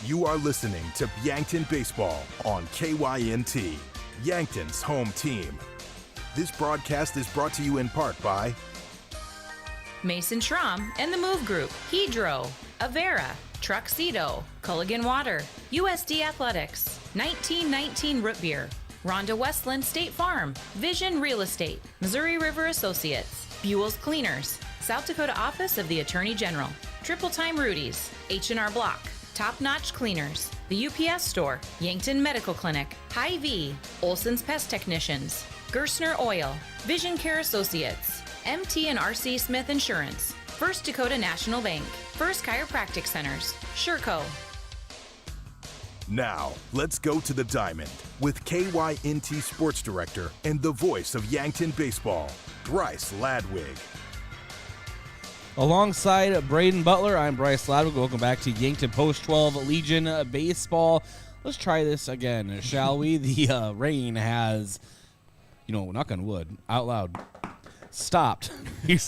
You are listening to Yankton Baseball on KYNT, Yankton's home team. This broadcast is brought to you in part by Mason Schramm and the Move Group, Hedro, Avera, Truxedo, Culligan Water, USD Athletics, 1919 Root Beer, Rhonda Westland State Farm, Vision Real Estate, Missouri River Associates, Buell's Cleaners, South Dakota Office of the Attorney General, Triple Time Rudy's, H&R Block, Top Notch Cleaners, the UPS Store, Yankton Medical Clinic, Hy-Vee, Olson's Pest Technicians, Gerstner Oil, Vision Care Associates, MT and RC Smith Insurance, First Dakota National Bank, First Chiropractic Centers, Sherco. Now, let's go to the diamond with KYNT Sports Director and the voice of Yankton Baseball, Bryce Ladwig. Alongside Brayden Butler, I'm Bryce Ladwig. Welcome back to Yankton Post-12 Legion Baseball. Let's try this again, shall we? The rain has, knock on wood, out loud, stopped in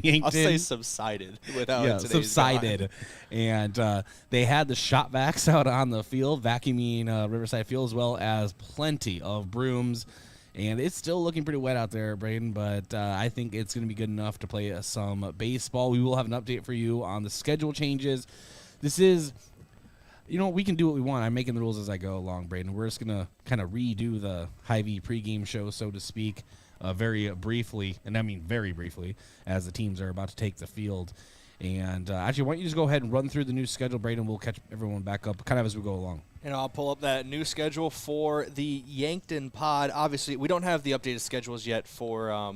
Yankton. I'll say subsided without today's subsided. God. And they had the shop vacs out on the field, vacuuming Riverside Field, as well as plenty of brooms. And it's still looking pretty wet out there, Brayden, but I think it's going to be good enough to play some baseball. We will have an update for you on the schedule changes. This is, we can do what we want. I'm making the rules as I go along, Brayden. We're just going to kind of redo the Hy-Vee pregame show, so to speak, very briefly, and I mean very briefly, as the teams are about to take the field. And actually, why don't you just go ahead and run through the new schedule, Brayden? We'll catch everyone back up kind of as we go along. And I'll pull up that new schedule for the Yankton pod. Obviously, we don't have the updated schedules yet for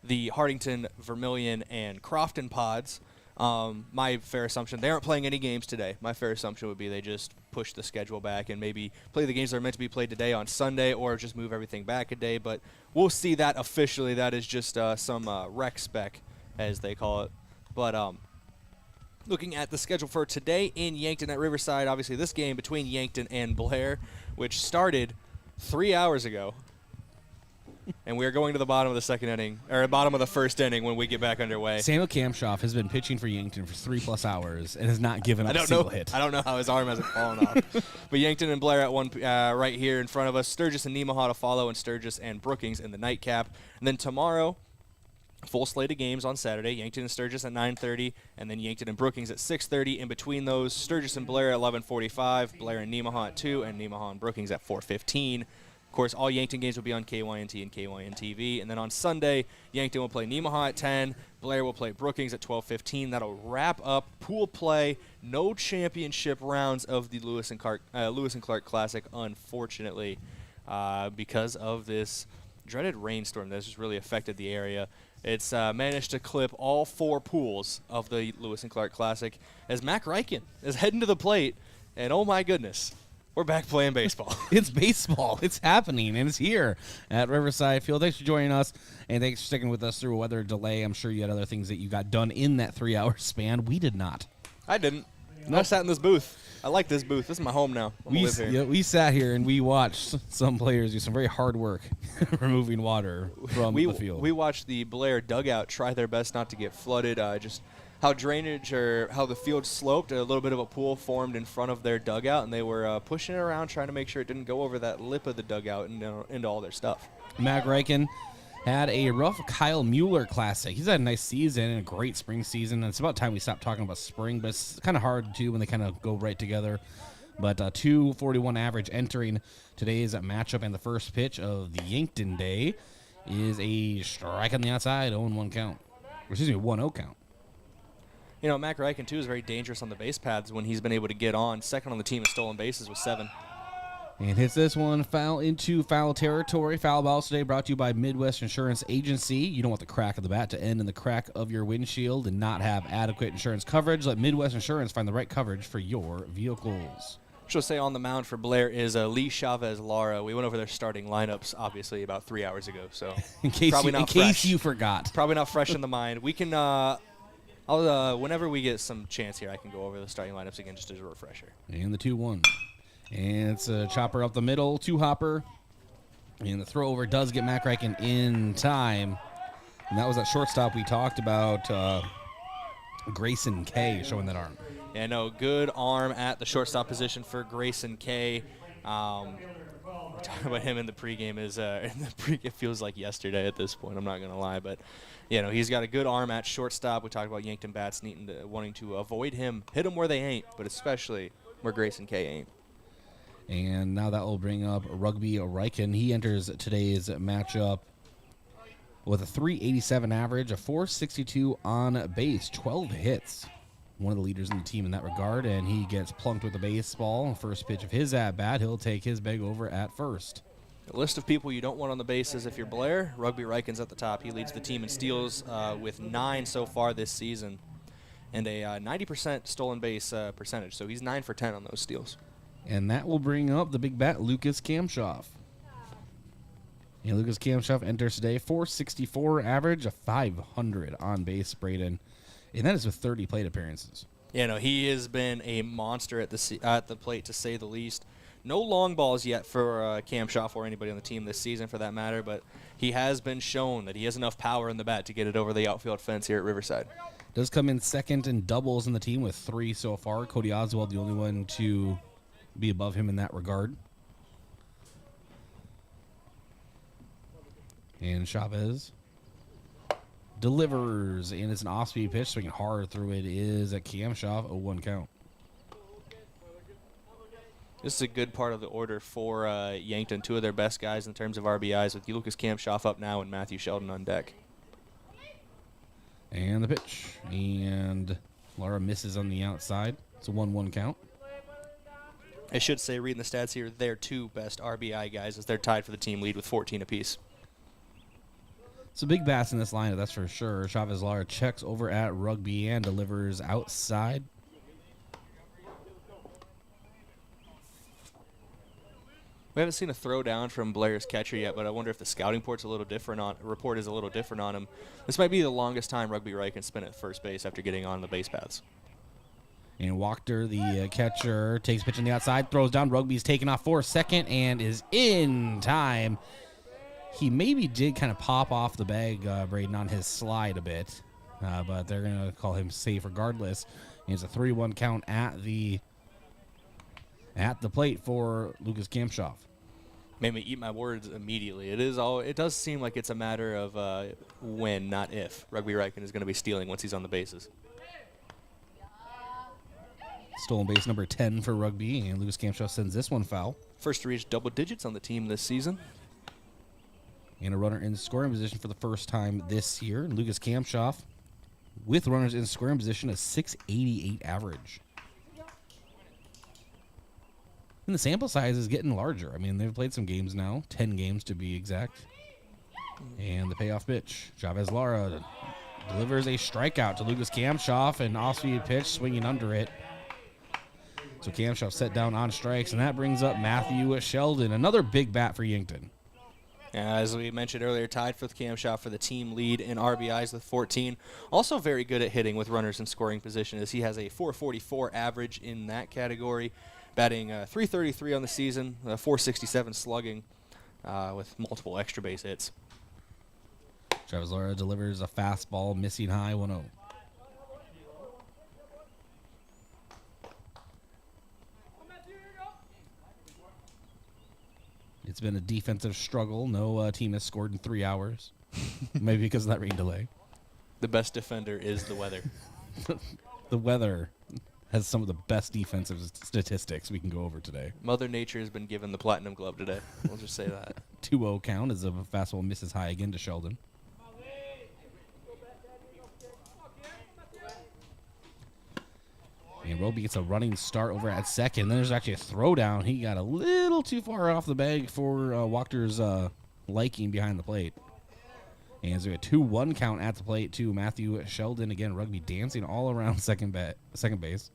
the Hartington, Vermilion, and Crofton pods. My fair assumption, they aren't playing any games today. My fair assumption would be they just push the schedule back and maybe play the games that are meant to be played today on Sunday, or just move everything back a day. But we'll see that officially. That is just some rec spec, as they call it. But looking at the schedule for today in Yankton at Riverside, obviously this game between Yankton and Blair, which started 3 hours ago. And we are going to the bottom of the second inning, or bottom of the first inning when we get back underway. Samuel Kamshoff has been pitching for Yankton for 3+ hours and has not given up a single hit. I don't know how his arm hasn't fallen off. But Yankton and Blair at one right here in front of us. Sturgis and Nemaha to follow, and Sturgis and Brookings in the nightcap. And then tomorrow, full slate of games on Saturday. Yankton and Sturgis at 9:30, and then Yankton and Brookings at 6:30. In between those, Sturgis and Blair at 11:45, Blair and Nemaha at 2, and Nemaha and Brookings at 4:15. Of course, all Yankton games will be on KYNT and KYNTV. And then on Sunday, Yankton will play Nemaha at 10, Blair will play Brookings at 12:15. That'll wrap up pool play. No championship rounds of the Lewis and Clark Classic, unfortunately, because of this dreaded rainstorm that's just really affected the area. It's managed to clip all 4 pools of the Lewis and Clark Classic as Mac Reichen is heading to the plate, and oh my goodness, we're back playing baseball. It's baseball. It's happening, and it's here at Riverside Field. Thanks for joining us, and thanks for sticking with us through a weather delay. I'm sure you had other things that you got done in that 3-hour span. We did not. I didn't. No. I sat in this booth. I like this booth. This is my home now. Live here. Yeah, we sat here and we watched some players do some very hard work removing water from the field. We watched the Blair dugout try their best not to get flooded. Just how the field sloped. A little bit of a pool formed in front of their dugout, and they were pushing it around, trying to make sure it didn't go over that lip of the dugout and into all their stuff. Mac Reichen had a rough Kyle Mueller Classic. He's had a nice season and a great spring season. And it's about time we stop talking about spring, but it's kind of hard, too, when they kind of go right together. But 241 average entering today's matchup, and the first pitch of the Yankton day is a strike on the outside, 0-1 count. Excuse me, 1-0 count. Mac Reichen, too, is very dangerous on the base paths when he's been able to get on. Second on the team in stolen bases with 7. And hits this one foul into foul territory. Foul balls today brought to you by Midwest Insurance Agency. You don't want the crack of the bat to end in the crack of your windshield and not have adequate insurance coverage. Let Midwest Insurance find the right coverage for your vehicles. She'll say on the mound for Blair is Lee Chavez Lara. We went over their starting lineups, obviously, about 3 hours ago. So in case you forgot. Probably not fresh in the mind. We can, whenever we get some chance here, I can go over the starting lineups again just as a refresher. And the 2-1. And it's a chopper up the middle, 2-hopper. And the throw over does get Mac Reichen in time. And that was that shortstop we talked about, Grayson K, showing that arm. Yeah, no, good arm at the shortstop position for Grayson K. Talking about him in the pregame it feels like yesterday at this point. I'm not gonna lie, but he's got a good arm at shortstop. We talked about Yankton bats wanting to avoid him, hit him where they ain't, but especially where Grayson K ain't. And now that will bring up Rugby Riken. He enters today's matchup with a 387 average, a 462 on base, 12 hits. One of the leaders in the team in that regard, and he gets plunked with a baseball. First pitch of his at-bat, he'll take his bag over at first. A list of people you don't want on the bases if you're Blair. Rugby Riken's at the top. He leads the team in steals with 9 so far this season, and a 90% stolen base percentage, so he's 9 for 10 on those steals. And that will bring up the big bat, Lucas Kamshoff. And Lucas Kamshoff enters today, 464 average, a 500 on base, Brayden. And that is with 30 plate appearances. He has been a monster at the plate, to say the least. No long balls yet for Kamshoff or anybody on the team this season, for that matter, but he has been shown that he has enough power in the bat to get it over the outfield fence here at Riverside. Does come in second in doubles in the team with 3 so far. Cody Oswald, the only one to be above him in that regard. And Chavez delivers, and it's an off-speed pitch, swinging hard through it is a Kamshoff, 0-1 count. This is a good part of the order for Yankton, 2 of their best guys in terms of RBIs, with Lucas Kamshoff up now and Matthew Sheldon on deck. And the pitch, and Laura misses on the outside. It's a 1-1 count. I should say, reading the stats here, their 2 best RBI guys, as they're tied for the team lead with 14 apiece. So big bats in this lineup, that's for sure. Chavez Lara checks over at Rugby and delivers outside. We haven't seen a throw down from Blair's catcher yet, but I wonder if the scouting report is a little different on him. This might be the longest time Rugby Riken spent at first base after getting on the base paths. And Wachter, the catcher, takes pitch on the outside, throws down. Rugby's taken off for second and is in time. He maybe did kind of pop off the bag, Brayden, on his slide a bit, but they're going to call him safe regardless. And it's a 3-1 count at the plate for Lucas Kamshoff. Made me eat my words immediately. It does seem like it's a matter of when, not if, Rugby Riken is going to be stealing once he's on the bases. Stolen base number 10 for Rugby, and Lucas Kamshoff sends this one foul. First to reach double digits on the team this season. And a runner in scoring position for the first time this year. Lucas Kamshoff, with runners in scoring position, a 688 average. And the sample size is getting larger. I mean, they've played some games now, 10 games to be exact. And the payoff pitch, Chavez Lara delivers a strikeout to Lucas Kamshoff, an off-speed pitch, swinging under it. So Kamshoff set down on strikes, and that brings up Matthew Sheldon, another big bat for Yankton. As we mentioned earlier, tied for the Kamshoff for the team lead in RBIs with 14. Also very good at hitting with runners in scoring position, as he has a 444 average in that category, batting .333 on the season, 467 slugging with multiple extra base hits. Travis Lara delivers a fastball, missing high, 1-0. It's been a defensive struggle. No team has scored in 3 hours. Maybe because of that rain delay. The best defender is the weather. The weather has some of the best defensive statistics we can go over today. Mother Nature has been given the platinum glove today. We'll just say that. 2-0 count as a fastball misses high again to Sheldon. And Roby gets a running start over at second. Then there's actually a throwdown. He got a little too far off the bag for Wachter's liking behind the plate. And so a 2-1 count at the plate to Matthew Sheldon. Again, Rugby dancing all around second base.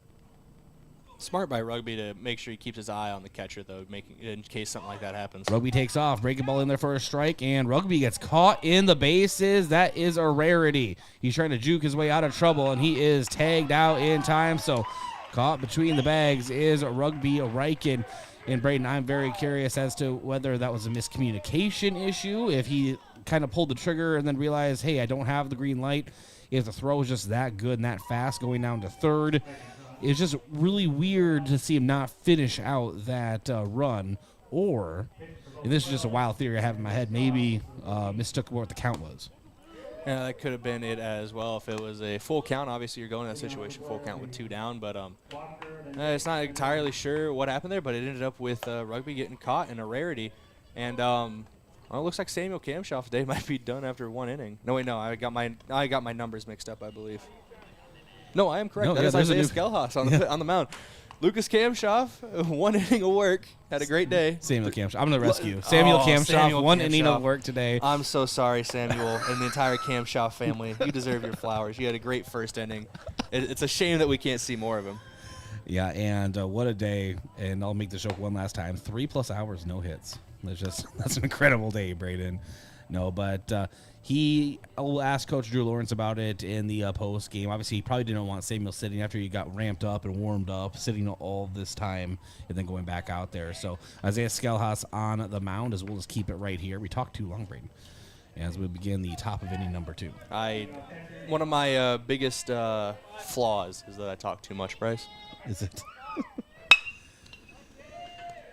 Smart by Rugby to make sure he keeps his eye on the catcher, though, in case something like that happens. Rugby takes off, breaking ball in there for a strike, and Rugby gets caught in the bases. That is a rarity. He's trying to juke his way out of trouble, and he is tagged out in time. So caught between the bags is Rugby Riken. And Brayden, I'm very curious as to whether that was a miscommunication issue, if he kind of pulled the trigger and then realized, hey, I don't have the green light, if the throw was just that good and that fast going down to third. it's just really weird to see him not finish out that run. Or, and this is just a wild theory I have in my head, maybe mistook what the count was. Yeah, that could have been it as well. If it was a full count, obviously you're going in that situation full count with 2 down. But it's not entirely sure what happened there, but it ended up with Rugby getting caught in a rarity. And well, it looks like Samuel Kamshoff's day might be done after 1 inning. No, wait, no, I got my numbers mixed up, I believe. No, I am correct. No, that yeah, is there's a Isaiah new- Skelhaus on the mound. Lucas Kamshoff, 1 inning of work, had a great day. Samuel Kamshoff. I'm going to rescue. Samuel Kamshoff, Samuel 1 inning Kamshoff. of work today. I'm so sorry, Samuel, and the entire Kamshoff family. You deserve your flowers. You had a great first inning. It's a shame that we can't see more of him. Yeah, and what a day. And I'll make the joke one last time. 3+ hours, no hits. That's an incredible day, Brayden. No, but he will ask Coach Drew Lawrence about it in the post game. Obviously, he probably didn't want Samuel sitting after he got ramped up and warmed up, sitting all this time and then going back out there. So Isaiah Skelhaus on the mound, as we'll just keep it right here. We talked too long, Brayden, as we begin the top of inning number 2. One of my biggest flaws is that I talk too much, Bryce. Is it?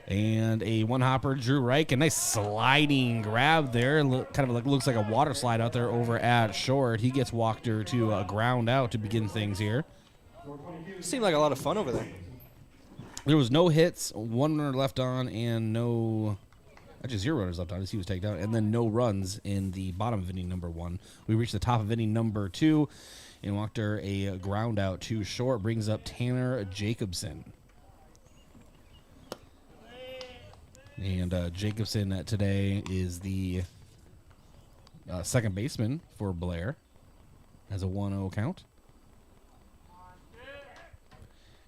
And a one-hopper, Drew Reich. A nice sliding grab there. Kind of like looks like a water slide out there over at short. He gets Walker to a ground out to begin things here. Seemed like a lot of fun over there. There was no hits, 1 runner left on, and actually 0 runners left on as he was taken out, and then no runs in the bottom of inning number 1. We reached the top of inning number 2, and Walker a ground out to short brings up Tanner Jacobson. And Jacobson today is the second baseman for Blair. Has a 1-0 count.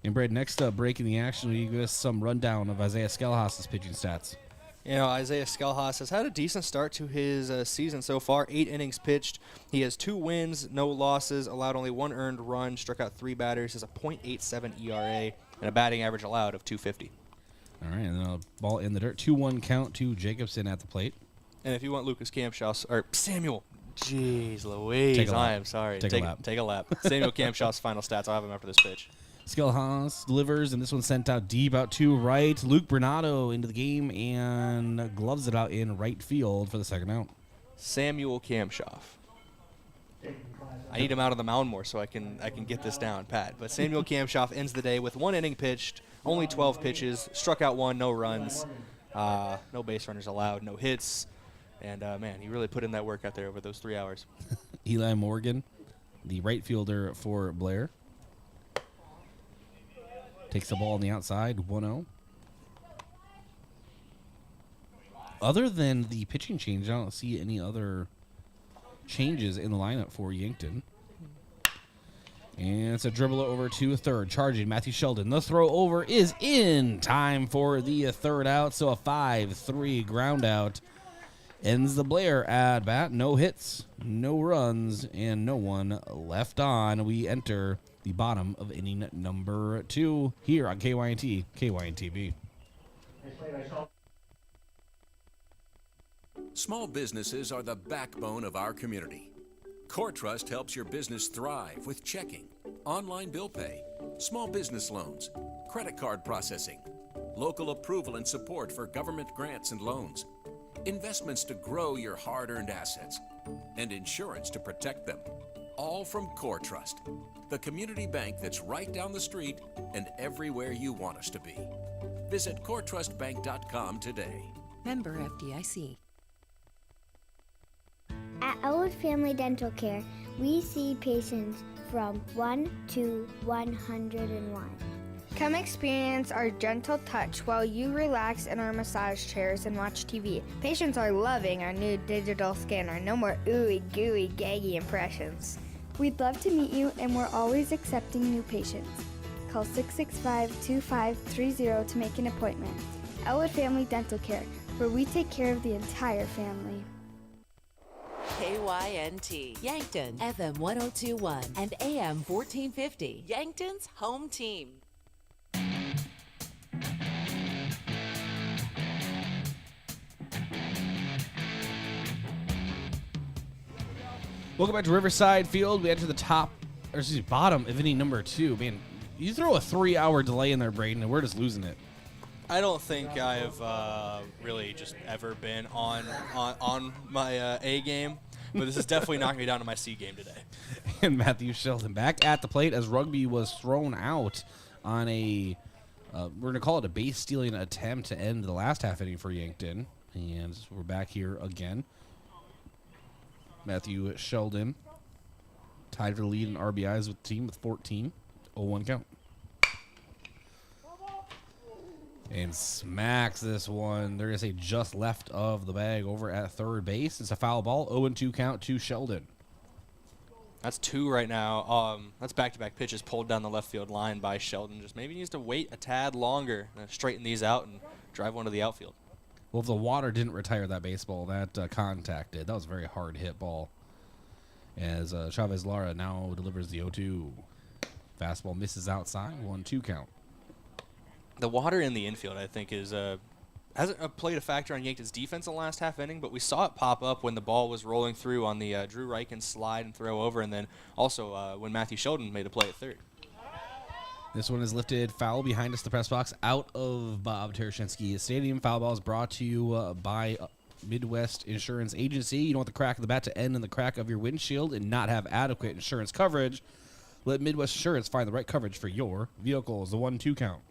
And Brad, next up, breaking the action, we give us some rundown of Isaiah Skelhaus' pitching stats. You know, Isaiah Skelhaus has had a decent start to his season so far. 8 innings pitched. He has 2 wins, no losses, allowed only 1 earned run, struck out 3 batters, has a .87 ERA, and a batting average allowed of .250. All right, and then a ball in the dirt. 2-1 count to Jacobson at the plate. And if you want Lucas Kamshoff's, or Samuel, jeez Louise, I am sorry. Take a lap. Samuel Kamshoff's final stats. I'll have him after this pitch. Skelhaus delivers, and this one sent out deep out to right. Luke Bernardo into the game and gloves it out in right field for the second out. Samuel Kamshoff. I need him out on the mound more so I can get this down, Pat. But Samuel Kamshoff ends the day with 1 inning pitched, only 12 pitches, struck out 1, no runs, no base runners allowed, no hits. And, man, he really put in that work out there over those 3 hours. Eli Morgan, the right fielder for Blair. Takes the ball on the outside, 1-0. Other than the pitching change, I don't see any other changes in the lineup for Yankton. And it's a dribbler over to third. Charging Matthew Sheldon. The throw over is in time for the third out. So a 5-3 ground out ends the Blair at bat. No hits, no runs, and no one left on. We enter the bottom of inning number 2 here on KYNT, KYNTV. Small businesses are the backbone of our community. CoreTrust helps your business thrive with checking, online bill pay, small business loans, credit card processing, local approval and support for government grants and loans, investments to grow your hard-earned assets, and insurance to protect them. All from CoreTrust, the community bank that's right down the street and everywhere you want us to be. Visit CoreTrustBank.com today. Member FDIC. At Ladwig Family Dental Care, we see patients from 1 to 101. Come experience our gentle touch while you relax in our massage chairs and watch TV. Patients are loving our new digital scanner. No more ooey gooey gaggy impressions. We'd love to meet you, and we're always accepting new patients. Call 665-2530 to make an appointment. Ladwig Family Dental Care, where we take care of the entire family. KYNT, Yankton, FM 1021 and AM 1450, Yankton's home team. Welcome back to Riverside Field. We enter the bottom of inning number 2. Man, You throw a 3-hour delay in there, Brayden, and we're just losing it. I don't think I've really just ever been on my A game, but this is definitely knocking me down to my C game today. And Matthew Sheldon back at the plate as rugby was thrown out on a, we're going to call it a base stealing attempt to end the last half inning for Yankton. And we're back here again. Matthew Sheldon tied for the lead in RBIs with the team with 14. 0-1 count. And smacks this one. They're going to say just left of the bag over at third base. It's a foul ball. 0-2 count to Sheldon. That's 2 right now. That's back-to-back pitches pulled down the left field line by Sheldon. Just maybe needs to wait a tad longer, straighten these out, and drive one to the outfield. Well, if the water didn't retire that baseball, that contact did. That was a very hard hit ball. As Chavez Lara now delivers the 0-2. Fastball misses outside. 1-2 count. The water in the infield, I think, hasn't played a factor on Yankton's defense in the last half inning, but we saw it pop up when the ball was rolling through on the Drew Reichen slide and throw over, and then also when Matthew Sheldon made a play at third. This one is lifted foul behind us, the press box, out of Bob Tereshinski Stadium. Foul ball is brought to you by Midwest Insurance Agency. You don't want the crack of the bat to end in the crack of your windshield and not have adequate insurance coverage. Let Midwest Insurance find the right coverage for your vehicle. Is the 1-2 count.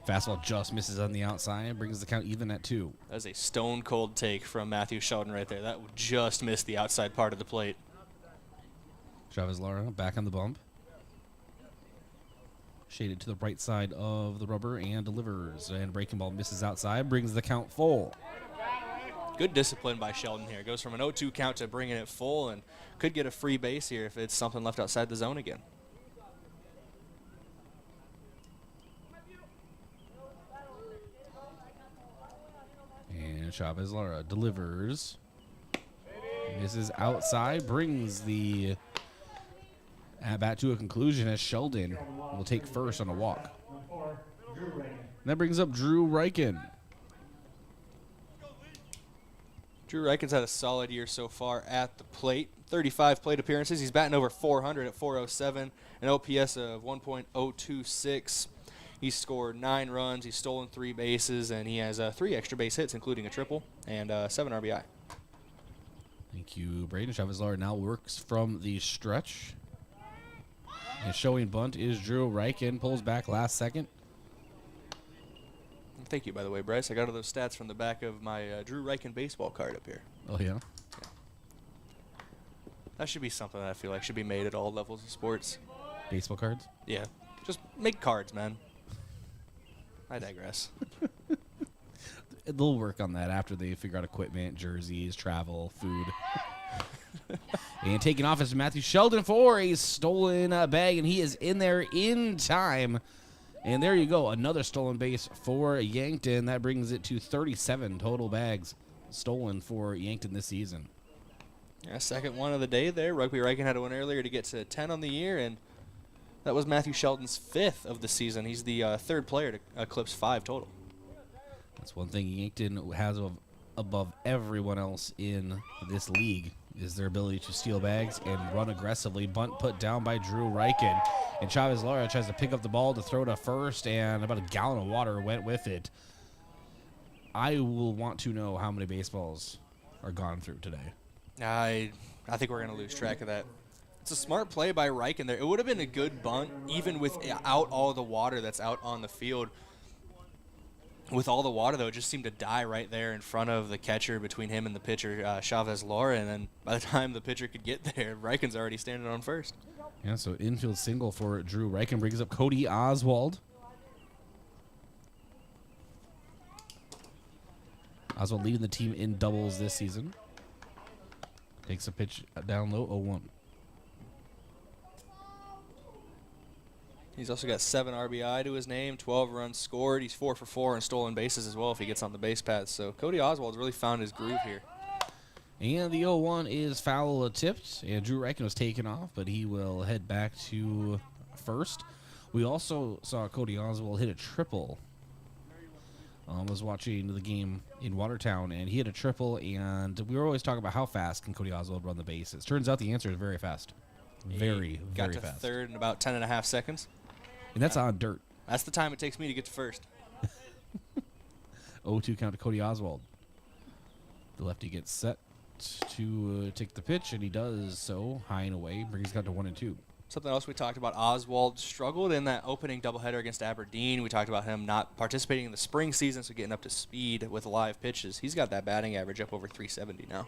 Fastball just misses on the outside, brings the count even at 2. That is a stone-cold take from Matthew Sheldon right there. That would just miss the outside part of the plate. Chavez Lara back on the bump. Shaded to the right side of the rubber and delivers. And breaking ball misses outside, brings the count full. Good discipline by Sheldon here. Goes from an 0-2 count to bringing it full and could get a free base here if it's something left outside the zone again. And Chavez Lara delivers. Misses outside, brings the at-bat to a conclusion as Sheldon will take first on a walk. And that brings up Drew Reichen. Drew Reichen's had a solid year so far at the plate. 35 plate appearances. He's batting over 400 at 407, an OPS of 1.026. He's scored 9 runs. He's stolen 3 bases, and he has 3 extra base hits, including a triple, and 7 RBI. Thank you, Brayden. Chavez Lara now works from the stretch. And showing bunt is Drew Reichen. Pulls back last second. Thank you, by the way, Bryce. I got all those stats from the back of my Drew Reichen baseball card up here. Oh, yeah? That should be something that I feel like should be made at all levels of sports. Baseball cards? Yeah. Just make cards, man. I digress. They'll work on that after they figure out equipment, jerseys, travel, food. And taking off is Matthew Sheldon for a stolen bag, and he is in there in time. And there you go, another stolen base for Yankton. That brings it to 37 total bags stolen for Yankton this season. Yeah, second one of the day there. Rugby Reichen had a one earlier to get to 10 on the year, and that was Matthew Sheldon's 5th of the season. He's the 3rd player to eclipse 5 total. That's one thing Yankton has above everyone else in this league is their ability to steal bags and run aggressively. Bunt put down by Drew Reichen. And Chavez Lara tries to pick up the ball to throw to first, and about a gallon of water went with it. I will want to know how many baseballs are gone through today. I think we're going to lose track of that. It's a smart play by Reichen there. It would have been a good bunt even without all the water that's out on the field. With all the water, though, it just seemed to die right there in front of the catcher between him and the pitcher, Chavez Lara. And then by the time the pitcher could get there, Reichen's already standing on first. Yeah, so infield single for Drew Reichen brings up Cody Oswald. Oswald leading the team in doubles this season. Takes a pitch down low, 0-1. He's also got 7 RBI to his name, 12 runs scored. He's 4 for 4 in stolen bases as well if he gets on the base paths. So Cody Oswald's really found his groove here. And the 0-1 is foul tipped, and Drew Reichen was taken off, but he will head back to first. We also saw Cody Oswald hit a triple. Was watching the game in Watertown, and he hit a triple, and we were always talking about how fast can Cody Oswald run the bases. Turns out the answer is very fast. Very, got very to fast. third in about 10.5 seconds. And that's on dirt. That's the time it takes me to get to first. 0-2 count to Cody Oswald. The lefty gets set to take the pitch, and he does so high and away. Brings it out to 1-2. Something else we talked about, Oswald struggled in that opening doubleheader against Aberdeen. We talked about him not participating in the spring season, so getting up to speed with live pitches. He's got that batting average up over 370 now.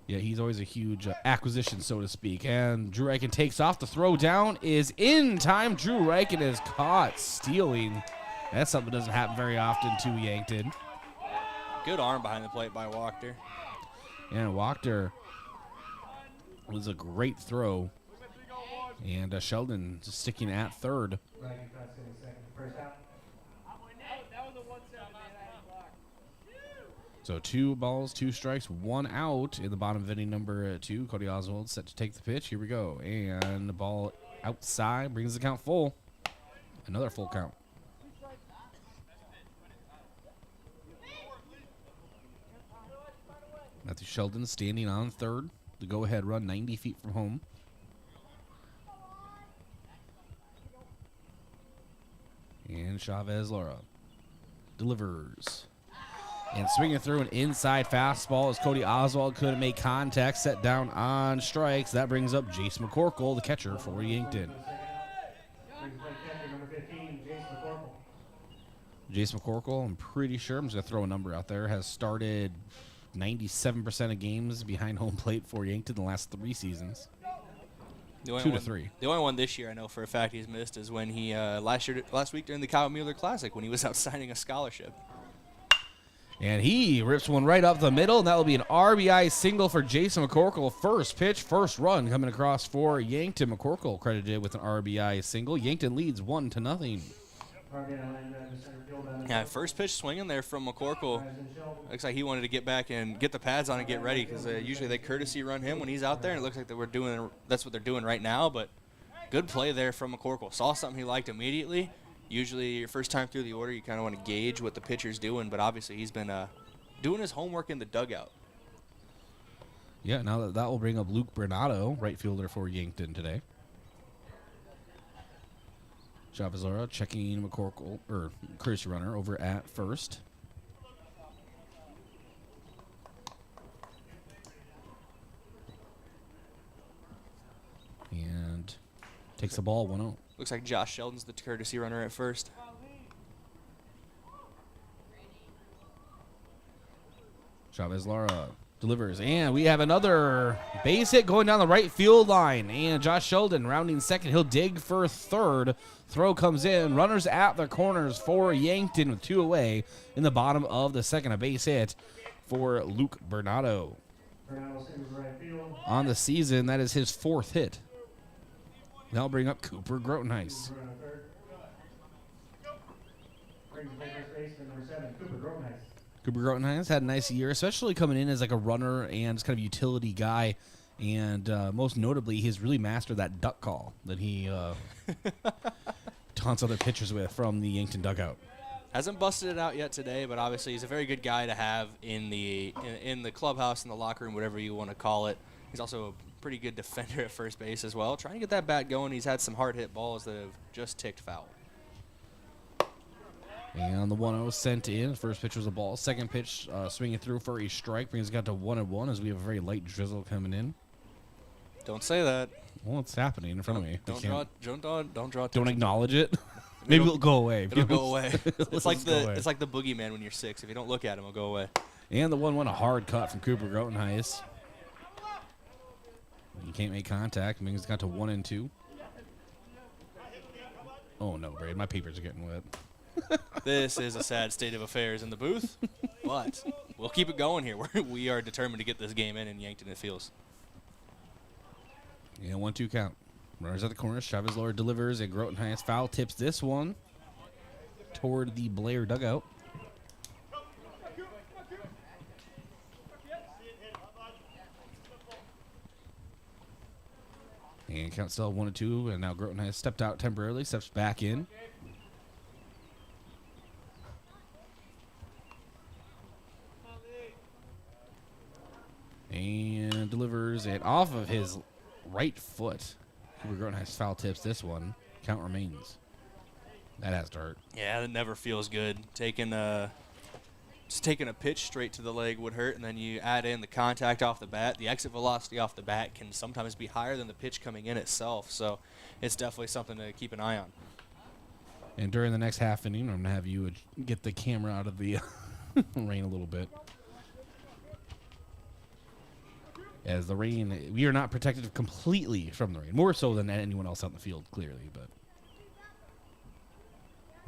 Yeah, he's always a huge acquisition, so to speak. And Drew Reichen takes off. The throw down is in time. Drew Reichen is caught stealing. That's something that doesn't happen very often to Yankton. Good arm behind the plate by Wachter. And Wachter was a great throw. And Sheldon just sticking at third. So 2 balls, 2 strikes, 1 out in the bottom of inning number 2. Cody Oswald set to take the pitch. Here we go. And the ball outside brings the count full. Another full count. Matthew Sheldon standing on third. The go-ahead run 90 feet from home. And Chavez Laura delivers. And swinging through an inside fastball as Cody Oswald couldn't make contact. Set down on strikes. That brings up Jace McCorkle, the catcher for Yankton. Jace McCorkle, I'm pretty sure, I'm just going to throw a number out there, has started 97% of games behind home plate for Yankton the last 3 seasons. 2 to 3. The only one this year I know for a fact he's missed is when he last week during the Kyle Mueller Classic when he was out signing a scholarship. And he rips one right up the middle, and that will be an RBI single for Jason McCorkle. First pitch, first run coming across for Yankton. McCorkle credited with an RBI single. Yankton leads 1-0. Yeah, first pitch swinging there from McCorkle. Looks like he wanted to get back and get the pads on and get ready because usually they courtesy run him when he's out there, and it looks like that's what they're doing right now. But good play there from McCorkle. Saw something he liked immediately. Usually your first time through the order, you kind of want to gauge what the pitcher's doing, but obviously he's been doing his homework in the dugout. Yeah, now that will bring up Luke Bernardo, right fielder for Yankton today. Chavez-Laura checking McCorkle, or courtesy runner, over at first. And takes the ball 1-0. Looks like Josh Sheldon's the courtesy runner at first. Chavez-Laura delivers, and we have another base hit going down the right field line. And Josh Sheldon rounding second. He'll dig for third. Throw comes in. Runners at the corners for Yankton with 2 away in the bottom of the second. A base hit for Luke Bernardo. On the season, that is his 4th hit. That'll bring up Cooper Grotenheis. Cooper Grotenheis had a nice year, especially coming in as like a runner and just kind of utility guy. And most notably, he's really mastered that duck call that he taunts other pitchers with from the Yankton dugout. Hasn't busted it out yet today, but obviously he's a very good guy to have in the clubhouse, in the locker room, whatever you want to call it. He's also a pretty good defender at first base as well. Trying to get that bat going. He's had some hard hit balls that have just ticked foul. And the 1-0 sent in. First pitch was a ball. Second pitch swinging through for a strike. Brings it out to 1-1 as we have a very light drizzle coming in. Don't say that. Well, it's happening in front of me. Don't draw attention. Don't acknowledge it. Maybe it'll go away. It'll go away. It's like the boogeyman when you're 6. If you don't look at him, it'll go away. And the 1-1, a hard cut from Cooper Grotenheis. You can't make contact. Brings it out to 1-2. Oh no, Brayden, my papers are getting wet. This is a sad state of affairs in the booth, but we'll keep it going here. We are determined to get this game in Yankton, it feels. Yeah, 1-2 count. Runners at the corner. Chavez-Laura delivers, and Grotenheis foul tips this one toward the Blair dugout. And count still 1-2, and now Grotenheis stepped out temporarily, steps back in. And delivers it off of his right foot. Cooper Groton has foul tips this one. Count remains. That has to hurt. Yeah, that never feels good. Just taking a pitch straight to the leg would hurt, and then you add in the contact off the bat. The exit velocity off the bat can sometimes be higher than the pitch coming in itself, so it's definitely something to keep an eye on. And during the next half inning, I'm going to have you get the camera out of the rain a little bit. As the rain, we are not protected completely from the rain. More so than anyone else out in the field, clearly. But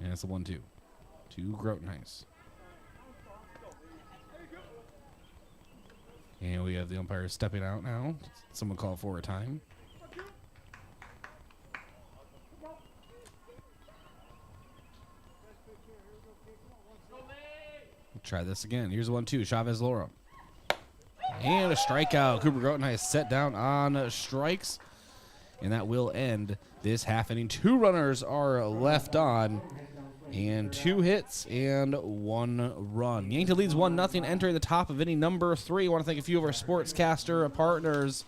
and it's a 1-2. To Groton Heights. And we have the umpires stepping out now. Someone call for a time. We'll try this again. Here's a 1-2. Chavez Laura. And a strikeout. Cooper Groton has set down on strikes. And that will end this half inning. 2 runners are left on. And 2 hits and 1 run. Yankton leads 1-0 entering the top of inning number 3. I want to thank a few of our sportscaster partners,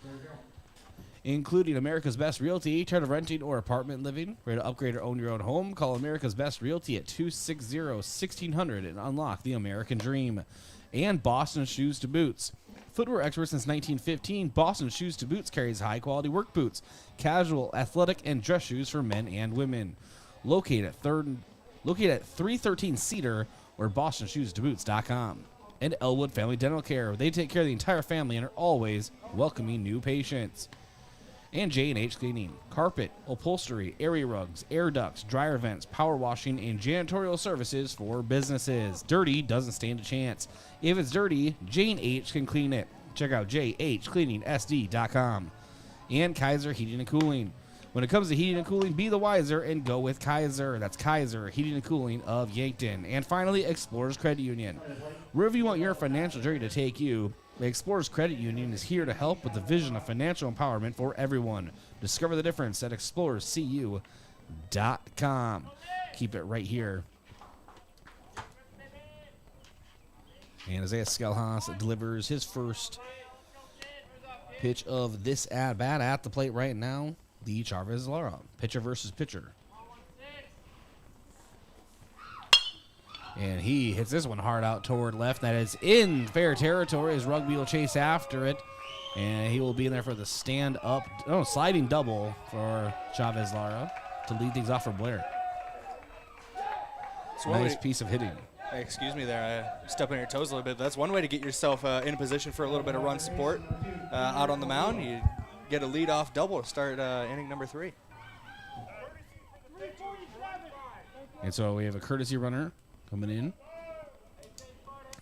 including America's Best Realty, tired of renting or apartment living. Ready to upgrade or own your own home? Call America's Best Realty at 260-1600 and unlock the American dream. And Boston Shoes to Boots. Footwear expert since 1915, Boston Shoes to Boots carries high-quality work boots, casual, athletic, and dress shoes for men and women. Located at 313 Cedar or BostonShoesToBoots.com. And Elwood Family Dental Care. They take care of the entire family and are always welcoming new patients. And J&H Cleaning. Carpet, upholstery, area rugs, air ducts, dryer vents, power washing, and janitorial services for businesses. Dirty doesn't stand a chance. If it's dirty, J&H can clean it. Check out jhcleaningsd.com. And Kaiser Heating and Cooling. When it comes to heating and cooling, be the wiser and go with Kaiser. That's Kaiser Heating and Cooling of Yankton. And finally, Explorers Credit Union. Wherever you want your financial journey to take you, the Explorers Credit Union is here to help with the vision of financial empowerment for everyone. Discover the difference at explorerscu.com. Keep it right here. And Isaiah Skelhaas delivers his first pitch of this at-bat at the plate right now. The Chavez Lara. Pitcher versus pitcher. And he hits this one hard out toward left. That is in fair territory as Rugby will chase after it. And he will be in there for the sliding double for Chavez Lara to lead things off for Blair. Nice piece of hitting. Hey, excuse me there. I stepped on your toes a little bit. That's one way to get yourself in a position for a little bit of run support out on the mound. You get a leadoff double to start inning number 3. And so we have a courtesy runner coming in.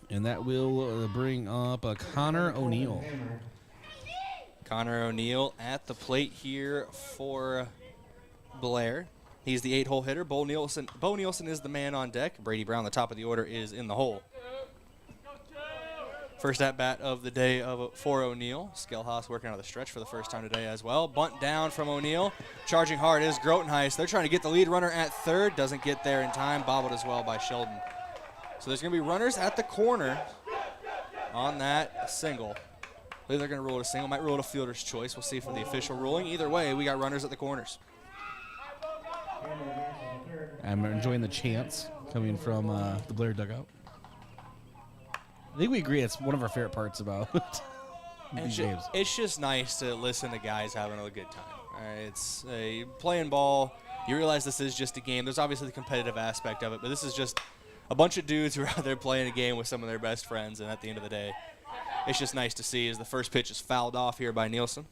And that will bring up Connor O'Neill. Connor O'Neill at the plate here for Blair. He's the 8-hole hitter. Bo Nielsen is the man on deck. Brady Brown, the top of the order, is in the hole. First at-bat of the day for O'Neill. Skelhaas working out of the stretch for the first time today as well. Bunt down from O'Neill. Charging hard is Groton Heights. They're trying to get the lead runner at third. Doesn't get there in time. Bobbled as well by Sheldon. So there's going to be runners at the corner on that single. I believe they're going to rule it a single. Might rule it a fielder's choice. We'll see from the official ruling. Either way, we got runners at the corners. I'm enjoying the chants coming from the Blair dugout. I think we agree it's one of our favorite parts about these games. It's just nice to listen to guys having a good time. All right, it's playing ball. You realize this is just a game. There's obviously the competitive aspect of it, but this is just a bunch of dudes who are out there playing a game with some of their best friends, and at the end of the day, it's just nice to see as the first pitch is fouled off here by Nielsen.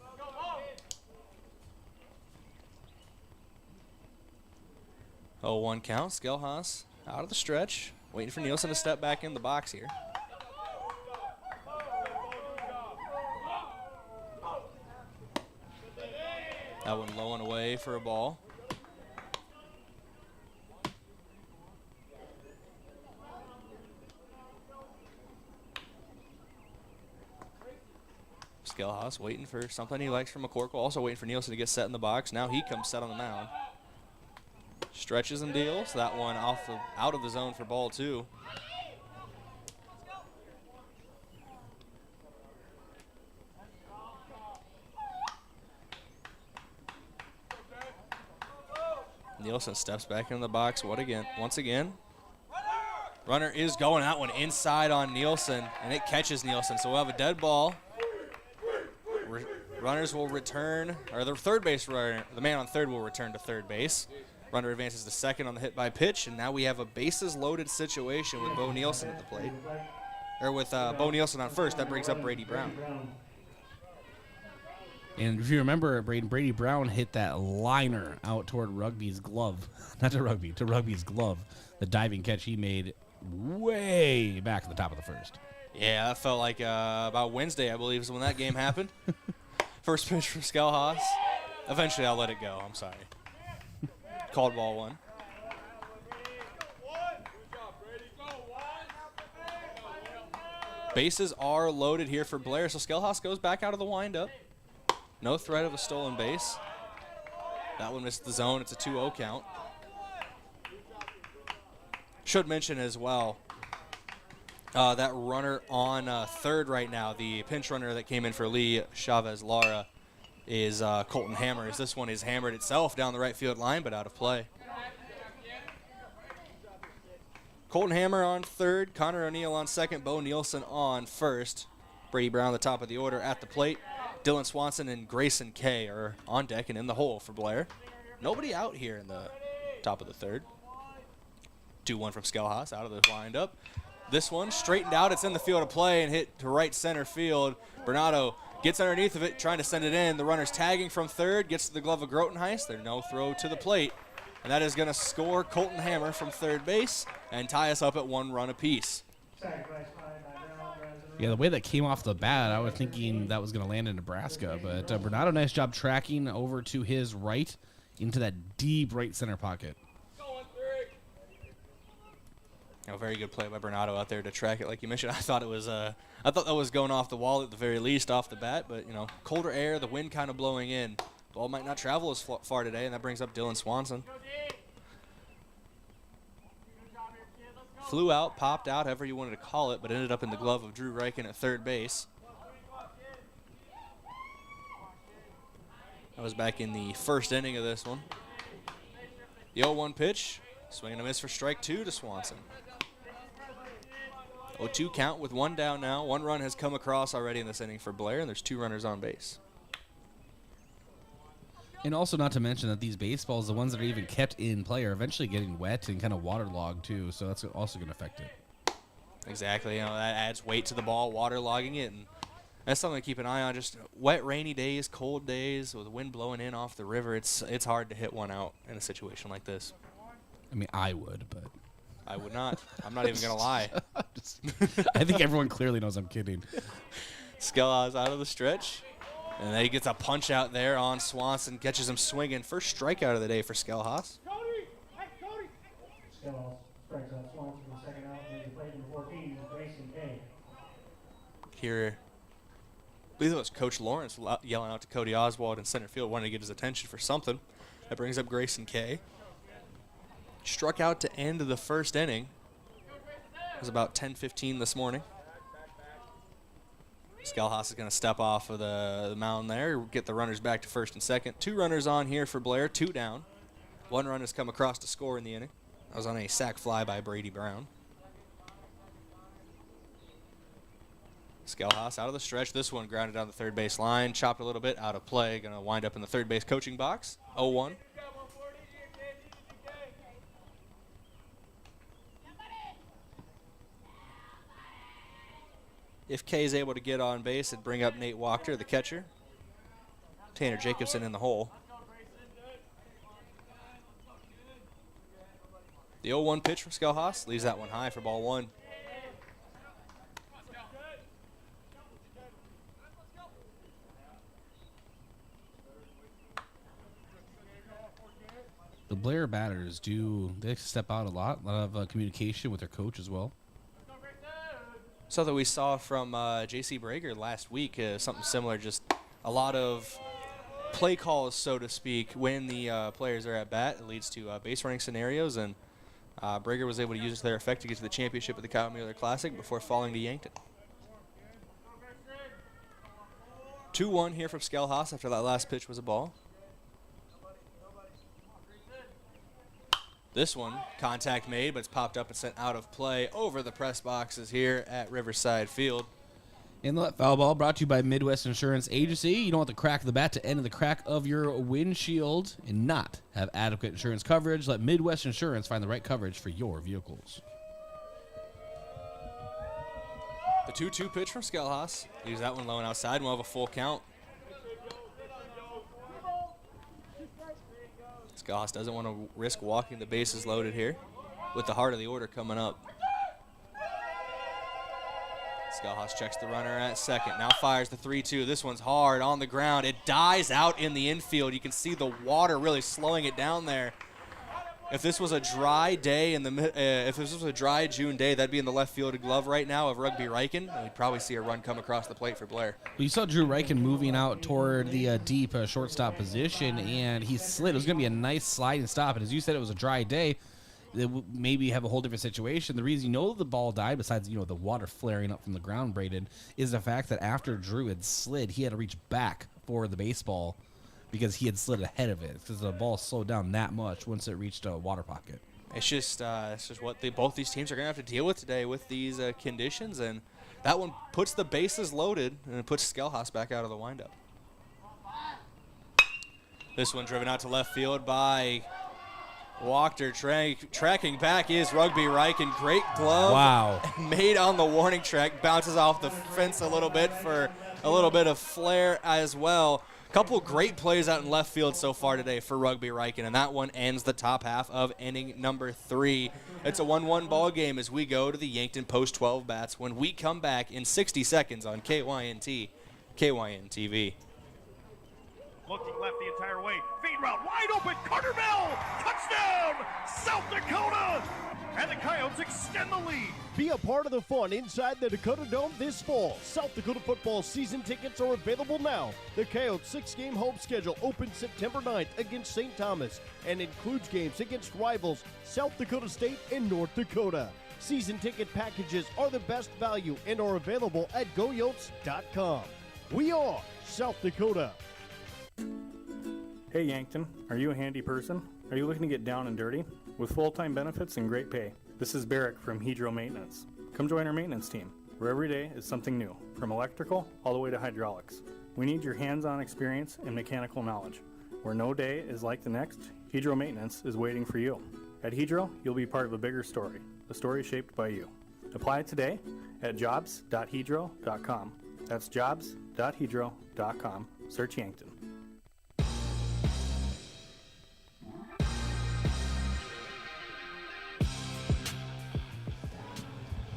Oh, 1 count. Skelhaas out of the stretch, waiting for Nielsen to step back in the box here. That one low and away for a ball. Skelhaas waiting for something he likes from McCorkle. Also waiting for Nielsen to get set in the box. Now he comes set on the mound. Stretches and deals. That one out of the zone for ball 2. Nielsen steps back in the box. Once again. Runner is going that one inside on Nielsen, and it catches Nielsen. So we'll have a dead ball. Runners will return, or the third base runner, the man on third will return to third base. Runner advances to second on the hit by pitch, and now we have a bases loaded situation with Bo Nielsen at the plate. Or with Bo Nielsen on first. That brings up Brady Brown. And if you remember, Brady Brown hit that liner out toward Rugby's glove. Not to Rugby, to Rugby's glove. The diving catch he made way back at the top of the first. Yeah, that felt like about Wednesday, I believe, is when that game happened. First pitch for Skelhaus. Eventually, I'll let it go. I'm sorry. Called ball one. Bases are loaded here for Blair, so Skelhaus goes back out of the windup. No threat of a stolen base. That one missed the zone. It's a 2-0 count. Should mention as well, that runner on third right now, the pinch runner that came in for Lee Chavez-Lara, is Colton Hammers. This one is hammered itself down the right field line, but out of play. Colton Hammer on third, Connor O'Neill on second, Bo Nielsen on first. Brady Brown, the top of the order at the plate. Dylan Swanson and Grayson Kay are on deck and in the hole for Blair. Nobody out here in the top of the third. 2-1 from Skelhaus out of the windup. This one straightened out. It's in the field of play and hit to right center field. Bernardo gets underneath of it, trying to send it in. The runner's tagging from third, gets to the glove of Grotenheist. There's no throw to the plate. And that is going to score Colton Hammer from third base and tie us up at 1 run apiece. Yeah, the way that came off the bat, I was thinking that was going to land in Nebraska. But Bernardo, nice job tracking over to his right into that deep right center pocket. A very good play by Bernardo out there to track it, like you mentioned. I thought that was going off the wall at the very least off the bat, but you know, colder air, the wind kind of blowing in. Ball might not travel as far today, and that brings up Dylan Swanson. Flew out, popped out, however you wanted to call it, but ended up in the glove of Drew Reichen at third base. That was back in the first inning of this one. The 0-1 pitch, swing and a miss for strike 2 to Swanson. 0-2 count with 1 down now. 1 run has come across already in this inning for Blair, and there's 2 runners on base. And also not to mention that these baseballs, the ones that are even kept in play, are eventually getting wet and kind of waterlogged too, so that's also going to affect it. Exactly. You know, that adds weight to the ball, waterlogging it, and that's something to keep an eye on. Just wet, rainy days, cold days, with the wind blowing in off the river, it's hard to hit one out in a situation like this. I mean, I would, but I would not. I'm not even going to lie. I think everyone clearly knows I'm kidding. Skelhaus out of the stretch. And then he gets a punch out there on Swanson, catches him swinging. First strikeout of the day for Skelhaus. Skelhaus strikes out Swanson for the second out. And played number 14, Grayson Kay. Here, I believe it was Coach Lawrence yelling out to Cody Oswald in center field, wanting to get his attention for something. That brings up Grayson Kay. Struck out to end the first inning. It was about 10:15 this morning. Skelhaus is going to step off of the mound there, get the runners back to first and second. 2 runners on here for Blair, 2 down. 1 run has come across to score in the inning. That was on a sac fly by Brady Brown. Skelhaus out of the stretch. This one grounded down the third base line, chopped a little bit, out of play. Going to wind up in the third base coaching box. 0-1. If Kay is able to get on base, it'd bring up Nate Wachter, the catcher. Tanner Jacobson in the hole. The 0-1 pitch from Skelhaus leaves that one high for ball 1. The Blair batters they step out a lot of communication with their coach as well. Something we saw from J.C. Brager last week, something similar, just a lot of play calls, so to speak, when the players are at bat. It leads to base running scenarios, and Brager was able to use it to their effect to get to the championship at the Kyle Mueller Classic before falling to Yankton. 2-1 here from Skelhaus after that last pitch was a ball. This one, contact made, but it's popped up and sent out of play over the press boxes here at Riverside Field. Inlet foul ball brought to you by Midwest Insurance Agency. You don't want the crack of the bat to end in the crack of your windshield and not have adequate insurance coverage. Let Midwest Insurance find the right coverage for your vehicles. The 2-2 pitch from Skelhaus. Leaves that one low and outside. We'll have a full count. Skelhaus doesn't want to risk walking the bases loaded here with the heart of the order coming up. Skelhaus checks the runner at second. Now fires the 3-2. This one's hard on the ground. It dies out in the infield. You can see the water really slowing it down there. If this was a dry day if this was a dry June day, that'd be in the left field glove right now of Rugby Riken. And we'd probably see a run come across the plate for Blair. Well, you saw Drew Riken moving out toward the deep shortstop position, and he slid. It was going to be a nice sliding stop, and as you said, it was a dry day. They would maybe have a whole different situation. The reason the ball died, besides the water flaring up from the ground, Brayden, is the fact that after Drew had slid, he had to reach back for the baseball because he had slid ahead of it because the ball slowed down that much once it reached a water pocket. It's just what both these teams are going to have to deal with today with these conditions, and that one puts the bases loaded and it puts Skelhaus back out of the windup. This one driven out to left field by Wachter. Tracking back is Rugby Riken. Great glove. Wow. Made on the warning track. Bounces off the fence a little bit for a little bit of flair as well. Couple great plays out in left field so far today for Rugby Riken, and that one ends the top half of inning number 3. It's a 1-1 ball game as we go to the Yankton Post 12 bats when we come back in 60 seconds on KYNT, KYNTV. Looking left the entire way. Feed route wide open. Carter Bell. Touchdown. South Dakota. And the Coyotes extend the lead. Be a part of the fun inside the Dakota Dome this fall. South Dakota football season tickets are available now. The Coyotes' 6-game home schedule opens September 9th against St. Thomas and includes games against rivals South Dakota State and North Dakota. Season ticket packages are the best value and are available at goyotes.com. We are South Dakota. Hey Yankton, are you a handy person? Are you looking to get down and dirty? With full-time benefits and great pay. This is Barrick from Hedro Maintenance. Come join our maintenance team, where every day is something new, from electrical all the way to hydraulics. We need your hands-on experience and mechanical knowledge. Where no day is like the next, Hedro Maintenance is waiting for you. At Hedro, you'll be part of a bigger story, a story shaped by you. Apply today at jobs.hedro.com. That's jobs.hedro.com. Search Yankton.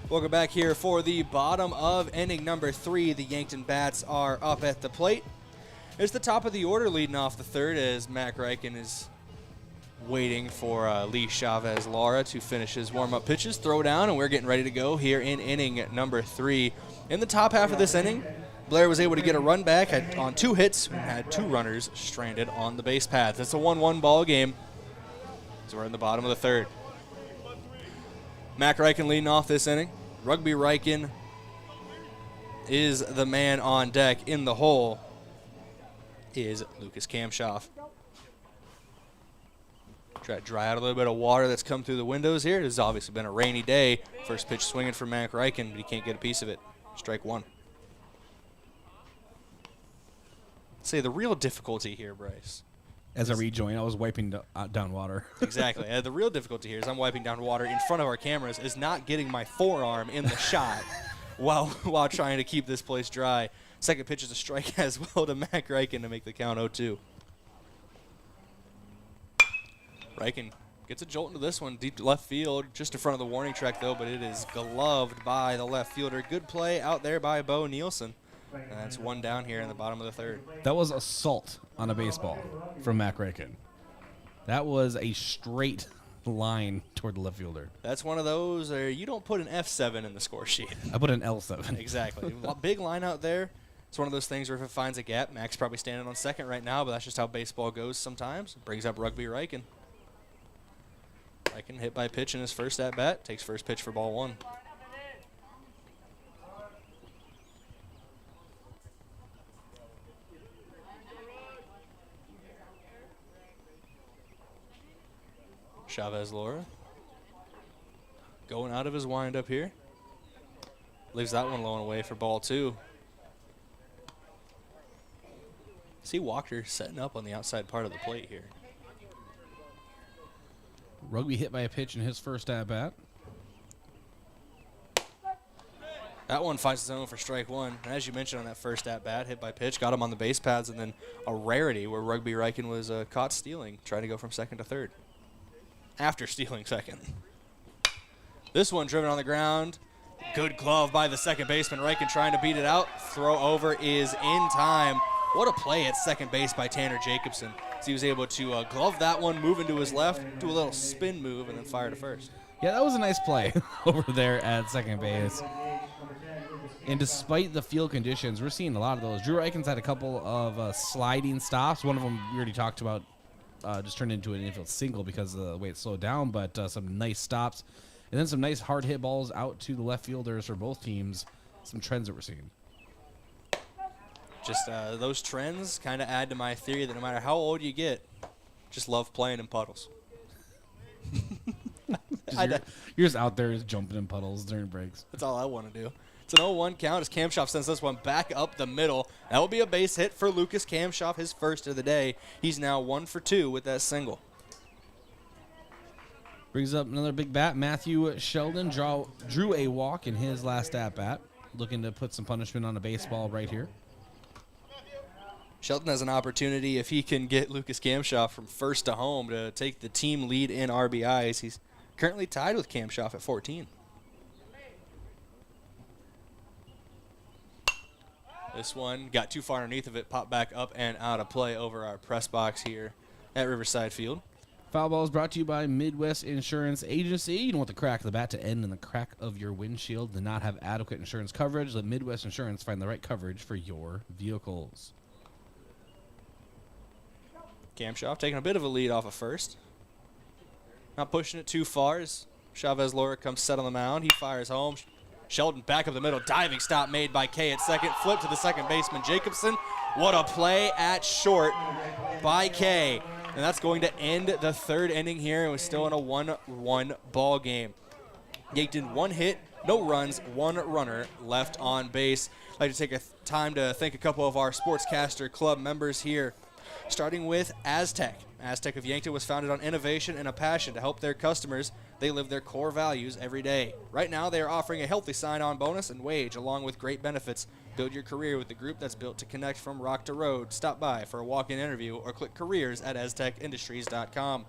Welcome back here for the bottom of inning number 3. The Yankton Bats are up at the plate. It's the top of the order leading off the third as Mac Riken is waiting for Lee Chavez-Lara to finish his warm-up pitches, throw down, and we're getting ready to go here in inning number 3. In the top half of this inning, Blair was able to get a run back on 2 hits and had 2 runners stranded on the base paths. It's a 1-1 ball game. So we're in the bottom of the third. Mac Riken leading off this inning. Rugby Riken is the man on deck. In the hole is Lucas Kamshoff. Try to dry out a little bit of water that's come through the windows here. It has obviously been a rainy day. First pitch swinging for Mac Riken, but he can't get a piece of it. Strike 1. Say the real difficulty here, Bryce. As I rejoin, I was wiping down water. Exactly. The real difficulty here is I'm wiping down water in front of our cameras is not getting my forearm in the shot while trying to keep this place dry. Second pitch is a strike as well to Mac Riken to make the count 0-2. Riken gets a jolt into this one, deep to left field, just in front of the warning track though, but it is gloved by the left fielder. Good play out there by Bo Nielsen. And that's one down here in the bottom of the third. That was assault on a baseball from Mac Riken. That was a straight line toward the left fielder. That's one of those where you don't put an F7 in the score sheet. I put an L7. Exactly. Big line out there. It's one of those things where if it finds a gap, Mac's probably standing on second right now, but that's just how baseball goes sometimes. Brings up Rugby Riken. Riken hit by pitch in his first at-bat. Takes first pitch for ball 1. Chavez Laura going out of his windup here. Leaves that one low and away for ball 2. See Walker setting up on the outside part of the plate here. Rugby hit by a pitch in his first at-bat. That one finds his own for strike 1. And as you mentioned on that first at-bat, hit by pitch, got him on the base paths, and then a rarity where Rugby Riken was caught stealing, trying to go from second to third. After stealing second. This one driven on the ground. Good glove by the second baseman. Riken trying to beat it out. Throw over is in time. What a play at second base by Tanner Jacobson. So he was able to glove that one, move into his left, do a little spin move, and then fire to first. Yeah, that was a nice play over there at second base. And despite the field conditions, we're seeing a lot of those. Drew Riken's had a couple of sliding stops. One of them we already talked about just turned into an infield single because of the way it slowed down, but some nice stops. And then some nice hard hit balls out to the left fielders for both teams. Some trends that we're seeing. Just those trends kind of add to my theory that no matter how old you get, just love playing in puddles. You're just out there jumping in puddles during breaks. That's all I want to do. It's an 0-1 count as Kamshoff sends this one back up the middle. That will be a base hit for Lucas Kamshoff, his first of the day. He's now 1 for 2 with that single. Brings up another big bat. Matthew Sheldon drew a walk in his last at-bat. Looking to put some punishment on a baseball right here. Shelton has an opportunity, if he can get Lucas Kamshoff from first to home, to take the team lead in RBIs. He's currently tied with Kamshoff at 14. This one got too far underneath of it, popped back up and out of play over our press box here at Riverside Field. Foul ball is brought to you by Midwest Insurance Agency. You don't want the crack of the bat to end in the crack of your windshield and not have adequate insurance coverage. Let Midwest Insurance find the right coverage for your vehicles. Kamshoff taking a bit of a lead off of first. Not pushing it too far as Chavez Laura comes set on the mound. He fires home. Sheldon back up the middle. Diving stop made by Kay at second. Flip to the second baseman, Jacobson. What a play at short by Kay. And that's going to end the third inning here. It was still in a 1-1 ball game. Yankton 1 hit, no runs, 1 runner left on base. I'd like to take a time to thank a couple of our Sportscaster Club members here. Starting with Aztec. Aztec of Yankton was founded on innovation and a passion to help their customers. They live their core values every day. Right now, they are offering a healthy sign-on bonus and wage along with great benefits. Build your career with the group that's built to connect from rock to road. Stop by for a walk-in interview or click careers at aztecindustries.com.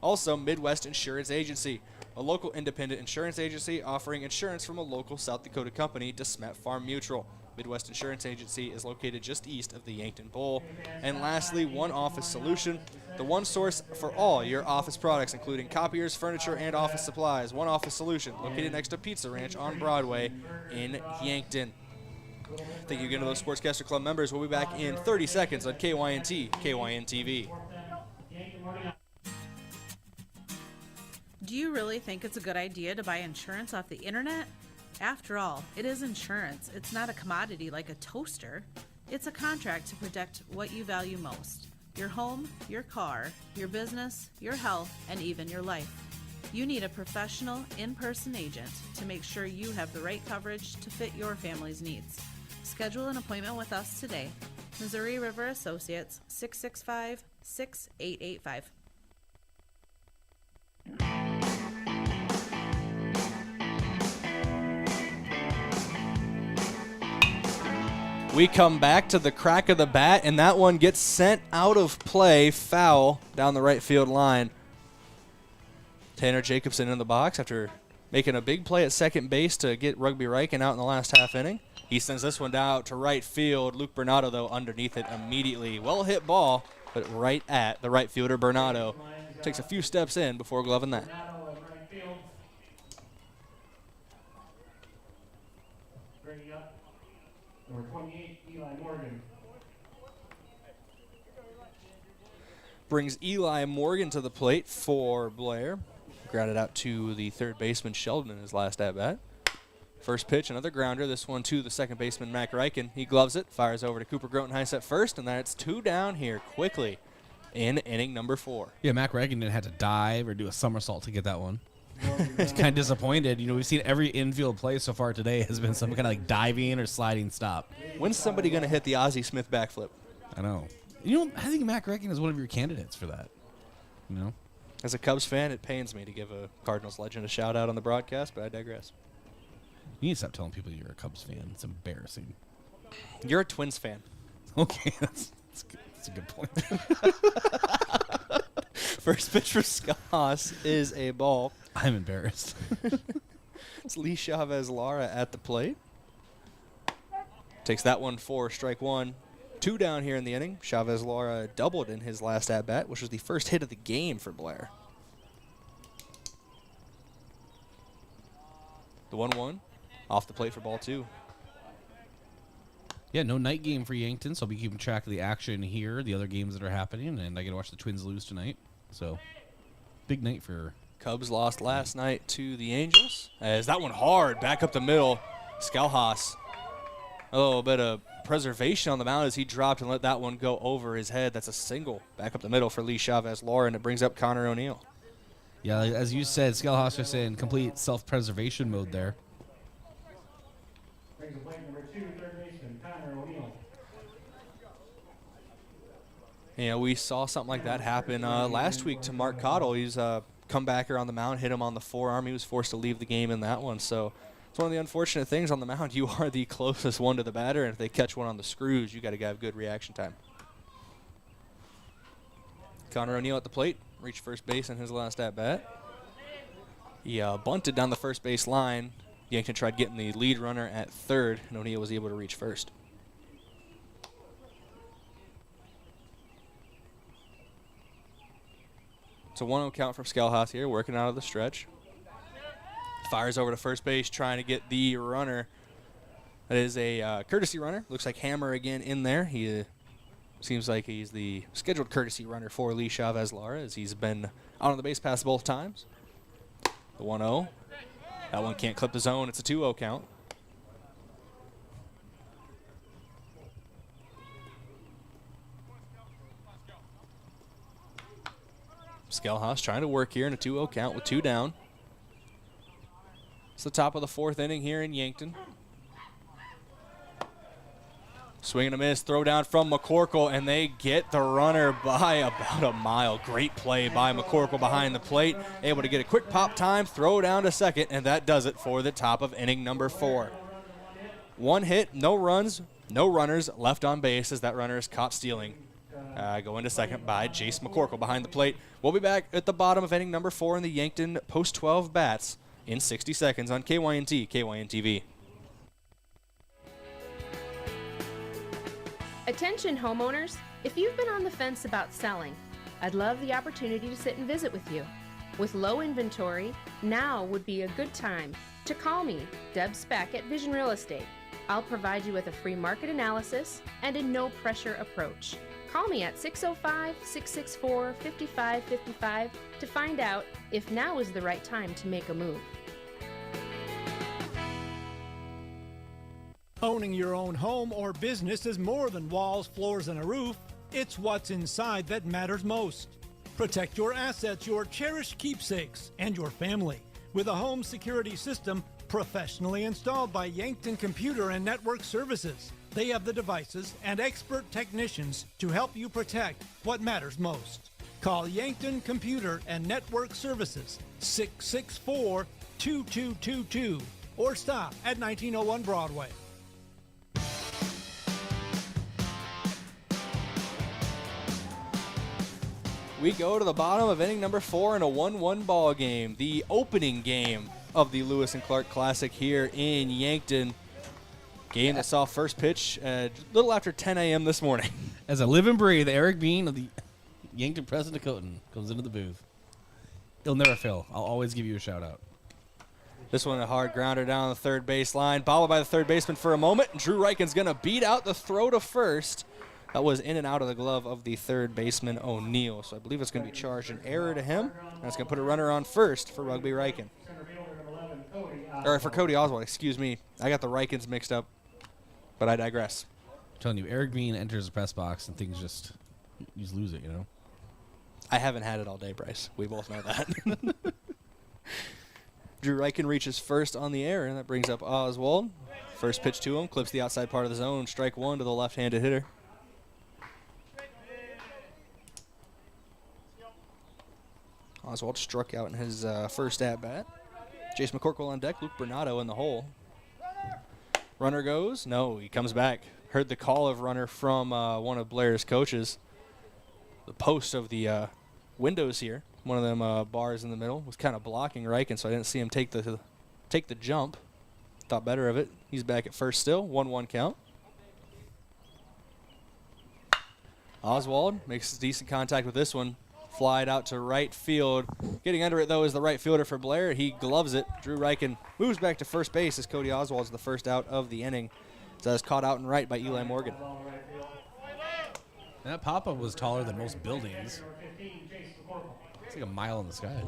Also, Midwest Insurance Agency, a local independent insurance agency offering insurance from a local South Dakota company, DeSmet Farm Mutual. Midwest Insurance Agency is located just east of the Yankton Bowl. And lastly, One Office Solution, the one source for all your office products, including copiers, furniture, and office supplies. One Office Solution, located next to Pizza Ranch on Broadway in Yankton. Thank you again to those Sportscaster Club members. We'll be back in 30 seconds on KYNT, KYNTV. Do you really think it's a good idea to buy insurance off the internet? After all, it is insurance. It's not a commodity like a toaster. It's a contract to protect what you value most. Your home, your car, your business, your health, and even your life. You need a professional, in-person agent to make sure you have the right coverage to fit your family's needs. Schedule an appointment with us today. Missouri River Associates, 665-6885. We come back to the crack of the bat, and that one gets sent out of play, foul down the right field line. Tanner Jacobson in the box after making a big play at second base to get Rugby Riken out in the last half inning. He sends this one down to right field. Luke Bernardo, though, underneath it immediately. Well-hit ball, but right at the right fielder, Bernardo. Takes a few steps in before gloving that. Bringing up number 28, Eli Morgan. Brings Eli Morgan to the plate for Blair. Grounded out to the third baseman, Sheldon, in his last at-bat. First pitch, another grounder. This one to the second baseman, Mac Riken. He gloves it, fires over to Cooper Grotenheis at first, and that's 2 down here quickly. in inning number 4. Yeah, Mac Regan had to dive or do a somersault to get that one. It's kind of disappointed. We've seen every infield play so far today has been some kind of like diving or sliding stop. When's somebody going to hit the Ozzie Smith backflip? I know. I think Mac Regan is one of your candidates for that. As a Cubs fan, it pains me to give a Cardinals legend a shout-out on the broadcast, but I digress. You need to stop telling people you're a Cubs fan. It's embarrassing. You're a Twins fan. Okay, that's a good point. First pitch for Scott is a ball. I'm embarrassed. It's Lee Chavez-Lara at the plate. Takes that one for strike 1. 2 down here in the inning. Chavez-Lara doubled in his last at-bat, which was the first hit of the game for Blair. The 1-1 off the plate for ball 2. Yeah, no night game for Yankton, so I'll be keeping track of the action here, the other games that are happening, and I get to watch the Twins lose tonight. So, big night for... Cubs lost last night to the Angels. As that one hard, back up the middle. Skalhas, a little bit of preservation on the mound as he dropped and let that one go over his head. That's a single back up the middle for Lee Chavez-Lara, and it brings up Connor O'Neill. Yeah, as you said, Skalhas was in complete self-preservation mode there. Brings up plate number 2, third baseman, Connor O'Neill. Yeah, we saw something like that happen last week to Mark Cottle. He's a comebacker on the mound, hit him on the forearm. He was forced to leave the game in that one. So it's one of the unfortunate things on the mound. You are the closest one to the batter, and if they catch one on the screws, you got to have good reaction time. Connor O'Neill at the plate, reached first base in his last at-bat. He bunted down the first base line. Yankton tried getting the lead runner at third, and O'Neill was able to reach first. It's a 1-0 count from Skalhas here, working out of the stretch. Fires over to first base, trying to get the runner. That is a courtesy runner. Looks like Hammer again in there. He seems like he's the scheduled courtesy runner for Lee Chavez-Lara, as he's been out on the base pass both times. The 1-0. That one can't clip the zone. It's a 2-0 count. Skalhas trying to work here in a 2-0 count with 2 down. It's the top of the 4th inning here in Yankton. Swing and a miss, throw down from McCorkle, and they get the runner by about a mile. Great play by McCorkle behind the plate. Able to get a quick pop time, throw down to second, and that does it for the top of inning number 4. 1 hit, no runs, no runners left on base as that runner is caught stealing. Going to second by Jace McCorkle behind the plate. We'll be back at the bottom of inning number 4 in the Yankton post-12 bats in 60 seconds on KYNT, KYNTV. Attention homeowners, if you've been on the fence about selling, I'd love the opportunity to sit and visit with you. With low inventory, now would be a good time to call me, Deb Speck at Vision Real Estate. I'll provide you with a free market analysis and a no-pressure approach. Call me at 605-664-5555 to find out if now is the right time to make a move. Owning your own home or business is more than walls, floors, and a roof. It's what's inside that matters most. Protect your assets, your cherished keepsakes, and your family with a home security system professionally installed by Yankton Computer and Network Services. They have the devices and expert technicians to help you protect what matters most. Call Yankton Computer and Network Services 664-2222 or stop at 1901 Broadway. We go to the bottom of inning number 4 in a 1-1 ball game. The opening game of the Lewis and Clark Classic here in Yankton. Game that saw first pitch a little after 10 a.m. this morning. As I live and breathe, Eric Bean of the Yankton Press and Dakotan comes into the booth. He'll never fail. I'll always give you a shout out. This one a hard grounder down the third base line. Bobbled by the third baseman for a moment. Drew Reichen's going to beat out the throw to first. That was in and out of the glove of the third baseman, O'Neill. So I believe it's going to be charged an error to him. And it's going to put a runner on first for Rugby Reichen. Or for Cody Oswald, excuse me. I got the Reichens mixed up, but I digress. I'm telling you, Eric Bean enters the press box and things just lose it, you know? I haven't had it all day, Bryce. We both know that. Drew Reichen reaches first on the air, and that brings up Oswald. First pitch to him, clips the outside part of the zone. Strike one to the left-handed hitter. Oswald struck out in his first at-bat. Jace McCorkle on deck, Luke Bernardo in the hole. Runner goes. No, he comes back. Heard the call of runner from one of Blair's coaches. The post of the windows here, one of them bars in the middle, was kind of blocking Reichen, so I didn't see him take the jump. Thought better of it. He's back at first still. 1-1 count. Oswald makes decent contact with this one. Flied out to right field. Getting under it, though, is the right fielder for Blair. He gloves it. Drew Reichen moves back to first base as Cody Oswald's the first out of the inning. So that's caught out and right by Eli Morgan. That pop-up was taller than most buildings. It's like a mile in the sky.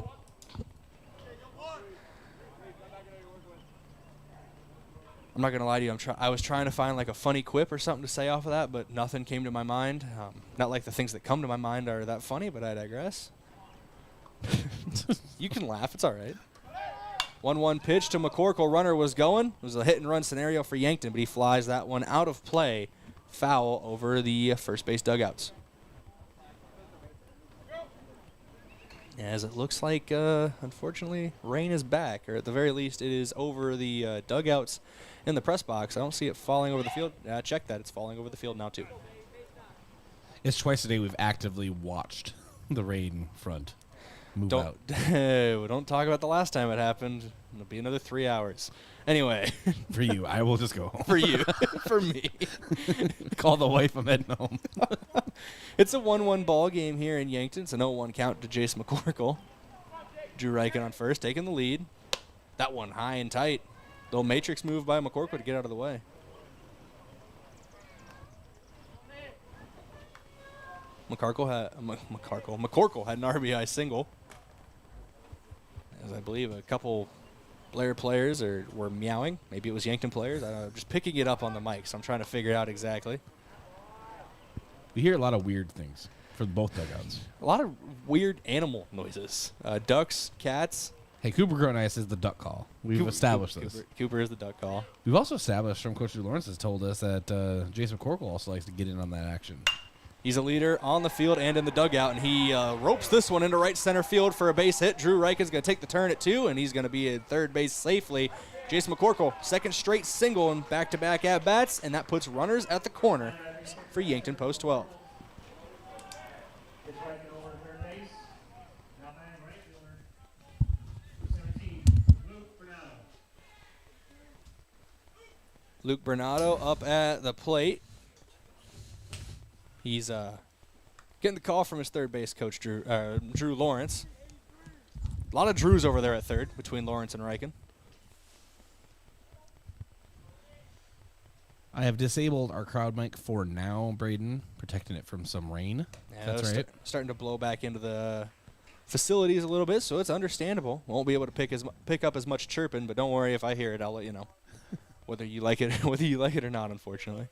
I'm not going to lie to you. I was trying to find like a funny quip or something to say off of that, but nothing came to my mind. Not like the things that come to my mind are that funny, but I digress. You can laugh. It's all right. 1-1 pitch to McCorkle. Runner was going. It was a hit-and-run scenario for Yankton, but he flies that one out of play. Foul over the first base dugouts. As it looks like, unfortunately, rain is back, or at the very least, it is over the dugouts in the press box. I don't see it falling over the field. Check that. It's falling over the field now, too. It's twice a day we've actively watched the rain front move out. Don't talk about the last time it happened. It'll be another 3 hours. Anyway. For you. I will just go home. For you. For me. Call the wife. I'm heading home. It's a 1-1 ball game here in Yankton. It's a 0-1 count to Jace McCorkle. Drew Reichen on first, taking the lead. That one high and tight. Little matrix move by McCorkle to get out of the way. McCorkle had an RBI single. As I believe a couple Blair players were meowing. Maybe it was Yankton players. I don't know. Just picking it up on the mic, so I'm trying to figure it out exactly. We hear a lot of weird things for both dugouts. A lot of weird animal noises. Ducks, cats. Hey, Cooper Gronice is the duck call. We've established this. Cooper is the duck call. We've also established from Coach Drew Lawrence has told us that Jason McCorkle also likes to get in on that action. He's a leader on the field and in the dugout, and he ropes this one into right center field for a base hit. Drew Reichen's going to take the turn at 2, and he's going to be at third base safely. Jason McCorkle, second straight single and back-to-back at-bats, and that puts runners at the corner for Yankton post 12. Luke Bernardo up at the plate. He's getting the call from his third base coach, Drew Lawrence. A lot of Drews over there at third between Lawrence and Reichen. I have disabled our crowd mic for now, Brayden, protecting it from some rain. Yeah, that's right. Starting to blow back into the facilities a little bit, so it's understandable. Won't be able to pick up as much chirping, but don't worry, if I hear it, I'll let you know. Whether you like it or not, unfortunately.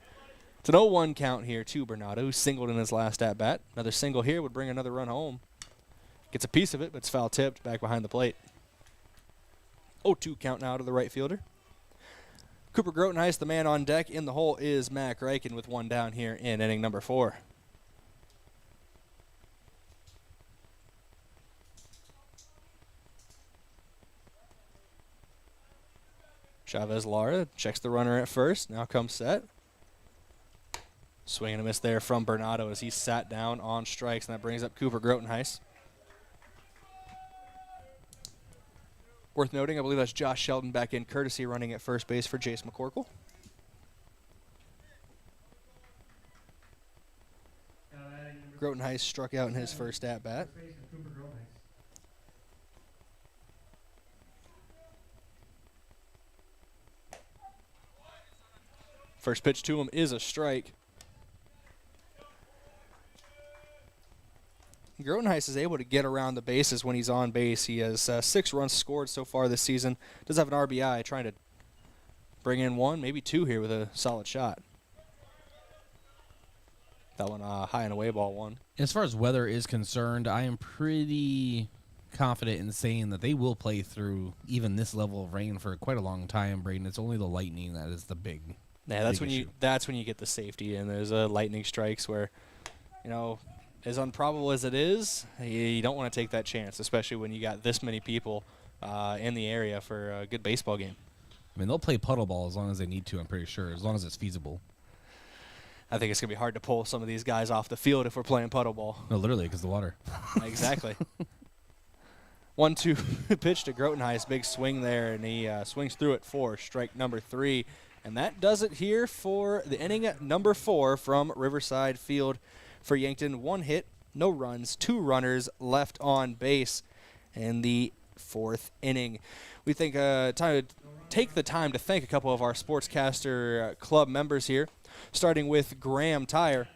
It's an 0-1 count here to Bernardo, who singled in his last at-bat. Another single here would bring another run home. Gets a piece of it, but it's foul-tipped back behind the plate. 0-2 count now to the right fielder. Cooper Grotenheis, the man on deck. In the hole is Mac Reichen with one down here in inning number 4. Chavez Lara checks the runner at first. Now comes set. Swing and a miss there from Bernardo as he sat down on strikes, and that brings up Cooper Grotenheis. Worth noting, I believe that's Josh Sheldon back in courtesy running at first base for Jace McCorkle. Grotenheis struck out in his first at-bat. First pitch to him is a strike. Grotenheis is able to get around the bases when he's on base. He has 6 runs scored so far this season. Does have an RBI, trying to bring in 1, maybe 2 here with a solid shot. That one high and away ball one. As far as weather is concerned, I am pretty confident in saying that they will play through even this level of rain for quite a long time, Brayden. It's only the lightning that is the big. Yeah, that's big when issue. that's when you get the safety, and there's lightning strikes where, as improbable as it is, you don't want to take that chance, especially when you got this many people in the area for a good baseball game. I mean, they'll play puddle ball as long as they need to, I'm pretty sure, as long as it's feasible. I think it's going to be hard to pull some of these guys off the field if we're playing puddle ball. No, literally, because the water. Exactly. 1-2 pitch to Grotenheis. Big swing there, and he swings through it for strike number 3. And that does it here for the inning at number 4 from Riverside Field for Yankton. 1 hit, no runs, 2 runners left on base in the 4th inning. We think time to take the time to thank a couple of our Sportscaster Club members here, starting with Graham Tire.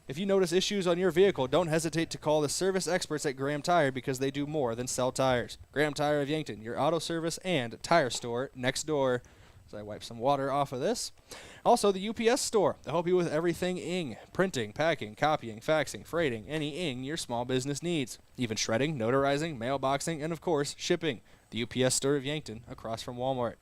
If you notice issues on your vehicle, don't hesitate to call the service experts at Graham Tire because they do more than sell tires. Graham Tire of Yankton, your auto service and tire store next door. So I wipe some water off of this. Also, the UPS store. They help you with everything ing, printing, packing, copying, faxing, freighting, any ing your small business needs. Even shredding, notarizing, mailboxing, and of course, shipping. The UPS store of Yankton, across from Walmart.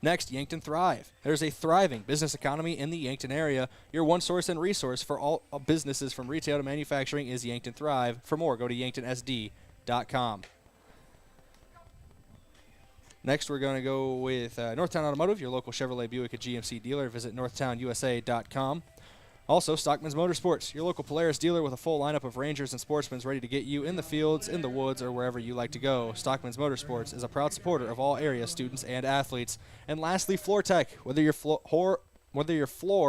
Next, Yankton Thrive. There's a thriving business economy in the Yankton area. Your one source and resource for all businesses from retail to manufacturing is Yankton Thrive. For more, go to yanktonsd.com. Next, we're going to go with Northtown Automotive, your local Chevrolet Buick and GMC dealer. Visit northtownusa.com. Also, Stockman's Motorsports, your local Polaris dealer with a full lineup of Rangers and Sportsmans ready to get you in the fields, in the woods, or wherever you like to go. Stockman's Motorsports is a proud supporter of all area students and athletes. And lastly, Floor Tech. Whether your floor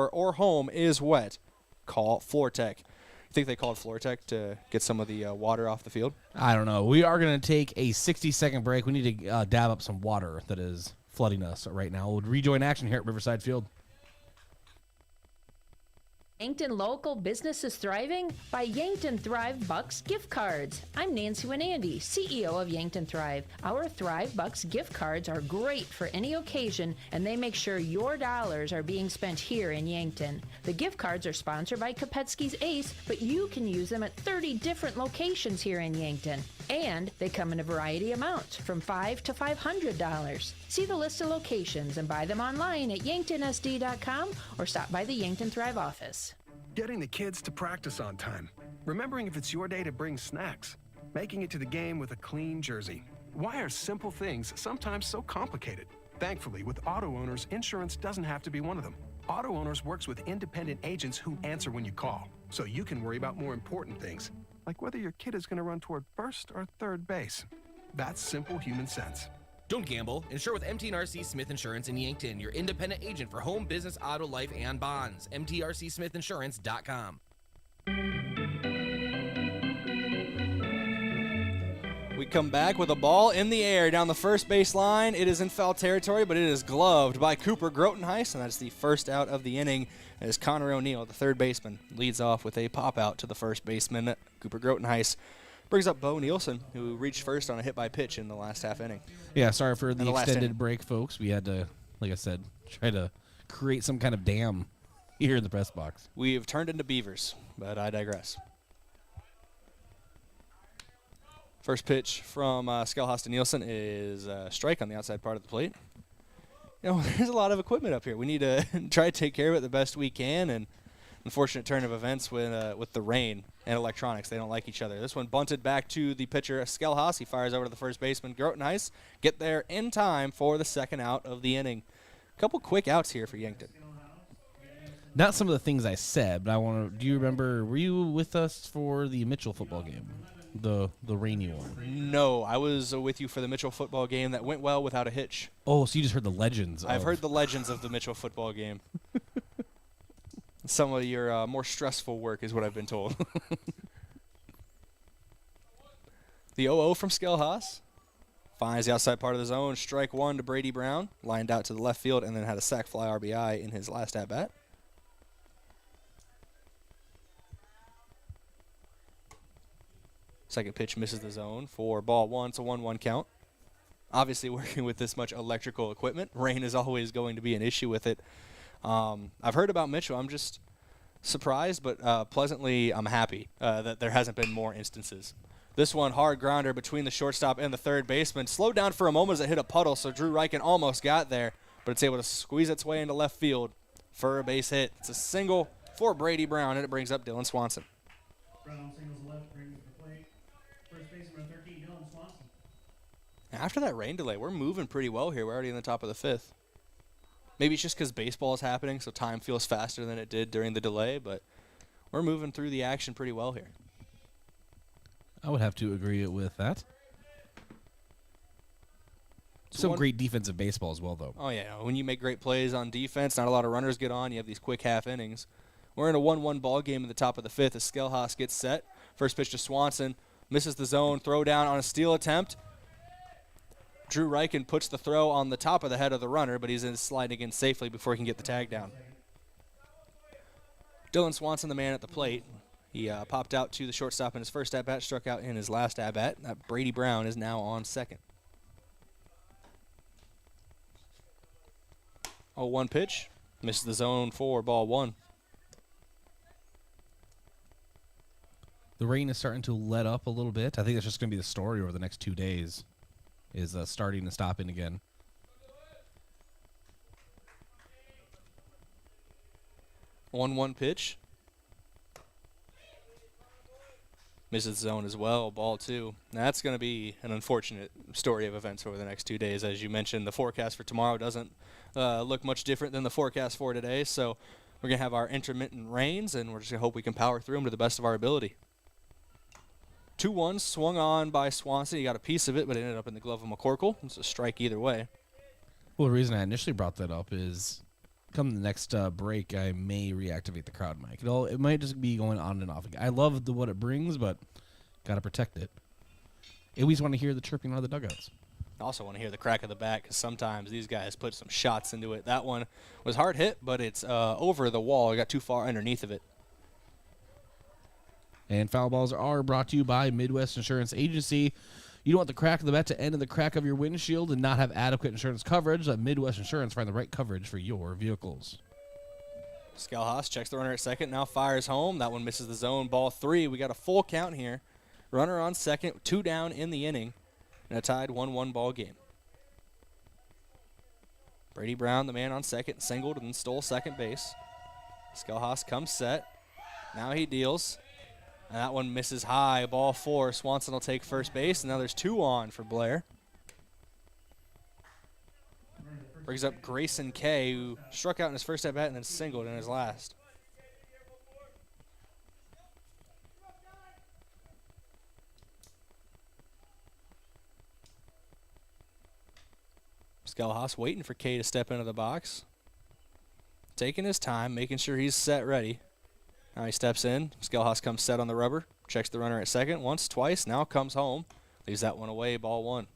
or home is wet, call Floor Tech. You think they called Floor Tech to get some of the water off the field? I don't know. We are going to take a 60-second break. We need to dab up some water that is flooding us right now. We'll rejoin action here at Riverside Field. Yankton local businesses thriving? By Yankton Thrive Bucks gift cards. I'm Nancy Winandy, CEO of Yankton Thrive. Our Thrive Bucks gift cards are great for any occasion, and they make sure your dollars are being spent here in Yankton. The gift cards are sponsored by Kopetsky's Ace, but you can use them at 30 different locations here in Yankton. And they come in a variety of amounts, from $5 to $500. See the list of locations and buy them online at yanktonsd.com or stop by the Yankton Thrive office. Getting the kids to practice on time. Remembering if it's your day to bring snacks. Making it to the game with a clean jersey. Why are simple things sometimes so complicated? Thankfully, with Auto Owners, insurance doesn't have to be one of them. Auto Owners works with independent agents who answer when you call, so you can worry about more important things, like whether your kid is going to run toward first or third base. That's simple human sense. Don't gamble. Insure with MT&RC Smith Insurance in Yankton, your independent agent for home, business, auto, life, and bonds. MTRCSmithInsurance.com. We come back with a ball in the air down the first base line. It is in foul territory, but it is gloved by Cooper Grotenheis, and that's the first out of the inning as Connor O'Neill, the third baseman, leads off with a pop out to the first baseman, Cooper Grotenheis. Brings up Bo Nielsen, who reached first on a hit by pitch in the last half inning. Yeah, sorry for the extended break, folks. We had to, like I said, try to create some kind of dam here in the press box. We have turned into beavers, but I digress. First pitch from Skelhas to Nielsen is a strike on the outside part of the plate. There's a lot of equipment up here. We need to try to take care of it the best we can, and unfortunate turn of events with the rain and electronics. They don't like each other. This one bunted back to the pitcher, Skelhas. He fires over to the first baseman, Grotenheis. Get there in time for the second out of the inning. A couple quick outs here for Yankton. Not some of the things I said, but do you remember, were you with us for the Mitchell football game? The rainy one? No, I was with you for the Mitchell football game that went well without a hitch. Oh, so you just heard the legends. I've heard the legends of the Mitchell football game. Some of your more stressful work is what I've been told. The 0-0 from Skelhas. Finds the outside part of the zone. Strike one to Brady Brown. Lined out to the left field and then had a sac fly RBI in his last at-bat. Second pitch misses the zone for ball one. It's a 1-1 count. Obviously, working with this much electrical equipment, rain is always going to be an issue with it. I've heard about Mitchell. I'm just surprised, but pleasantly I'm happy that there hasn't been more instances. This one, hard grounder between the shortstop and the third baseman. Slowed down for a moment as it hit a puddle, so Drew Reichen almost got there, but it's able to squeeze its way into left field for a base hit. It's a single for Brady Brown, and it brings up Dylan Swanson. Brown singles the left, brings to the plate. First baseman, 13, Dylan Swanson. After that rain delay, we're moving pretty well here. We're already in the top of the fifth. Maybe it's just because baseball is happening, so time feels faster than it did during the delay, but we're moving through the action pretty well here. I would have to agree with that. Some great defensive baseball as well, though. Oh, yeah. When you make great plays on defense, not a lot of runners get on. You have these quick half innings. We're in a 1-1 ball game in the top of the fifth as Skelhaus gets set. First pitch to Swanson. Misses the zone. Throw down on a steal attempt. Drew Reichen puts the throw on the top of the head of the runner, but he's sliding in safely before he can get the tag down. Dylan Swanson, the man at the plate. He popped out to the shortstop in his first at-bat, struck out in his last at-bat. Brady Brown is now on second. 0-1 pitch. Misses the zone for ball one. The rain is starting to let up a little bit. I think that's just going to be the story over the next 2 days, is starting to stop in again. 1-1 pitch. Misses the zone as well, ball two. Now that's going to be an unfortunate story of events over the next 2 days. As you mentioned, the forecast for tomorrow doesn't look much different than the forecast for today, so we're going to have our intermittent rains, and we're just going to hope we can power through them to the best of our ability. 2-1 swung on by Swanson. He got a piece of it, but it ended up in the glove of McCorkle. It's a strike either way. Well, the reason I initially brought that up is come the next break, I may reactivate the crowd mic. It might just be going on and off. I love what it brings, but got to protect it. I always want to hear the chirping out of the dugouts. I also want to hear the crack of the bat because sometimes these guys put some shots into it. That one was hard hit, but it's over the wall. It got too far underneath of it. And foul balls are brought to you by Midwest Insurance Agency. You don't want the crack of the bat to end in the crack of your windshield and not have adequate insurance coverage. Let Midwest Insurance find the right coverage for your vehicles. Skelhaus checks the runner at second, now fires home. That one misses the zone, ball three. We got a full count here. Runner on second, 2 down in the inning, and a tied 1-1 ball game. Brady Brown, the man on second, singled and stole second base. Skelhaus comes set. Now he deals. And that one misses high, ball four. Swanson will take first base, and now there's 2 on for Blair. Brings up Grayson Kay, who struck out in his first at-bat and then singled in his last. Skelhaus waiting for Kay to step into the box. Taking his time, making sure he's set ready. Now he steps in. Skelhaus comes set on the rubber. Checks the runner at second once, twice. Now comes home. Leaves that one away, ball one.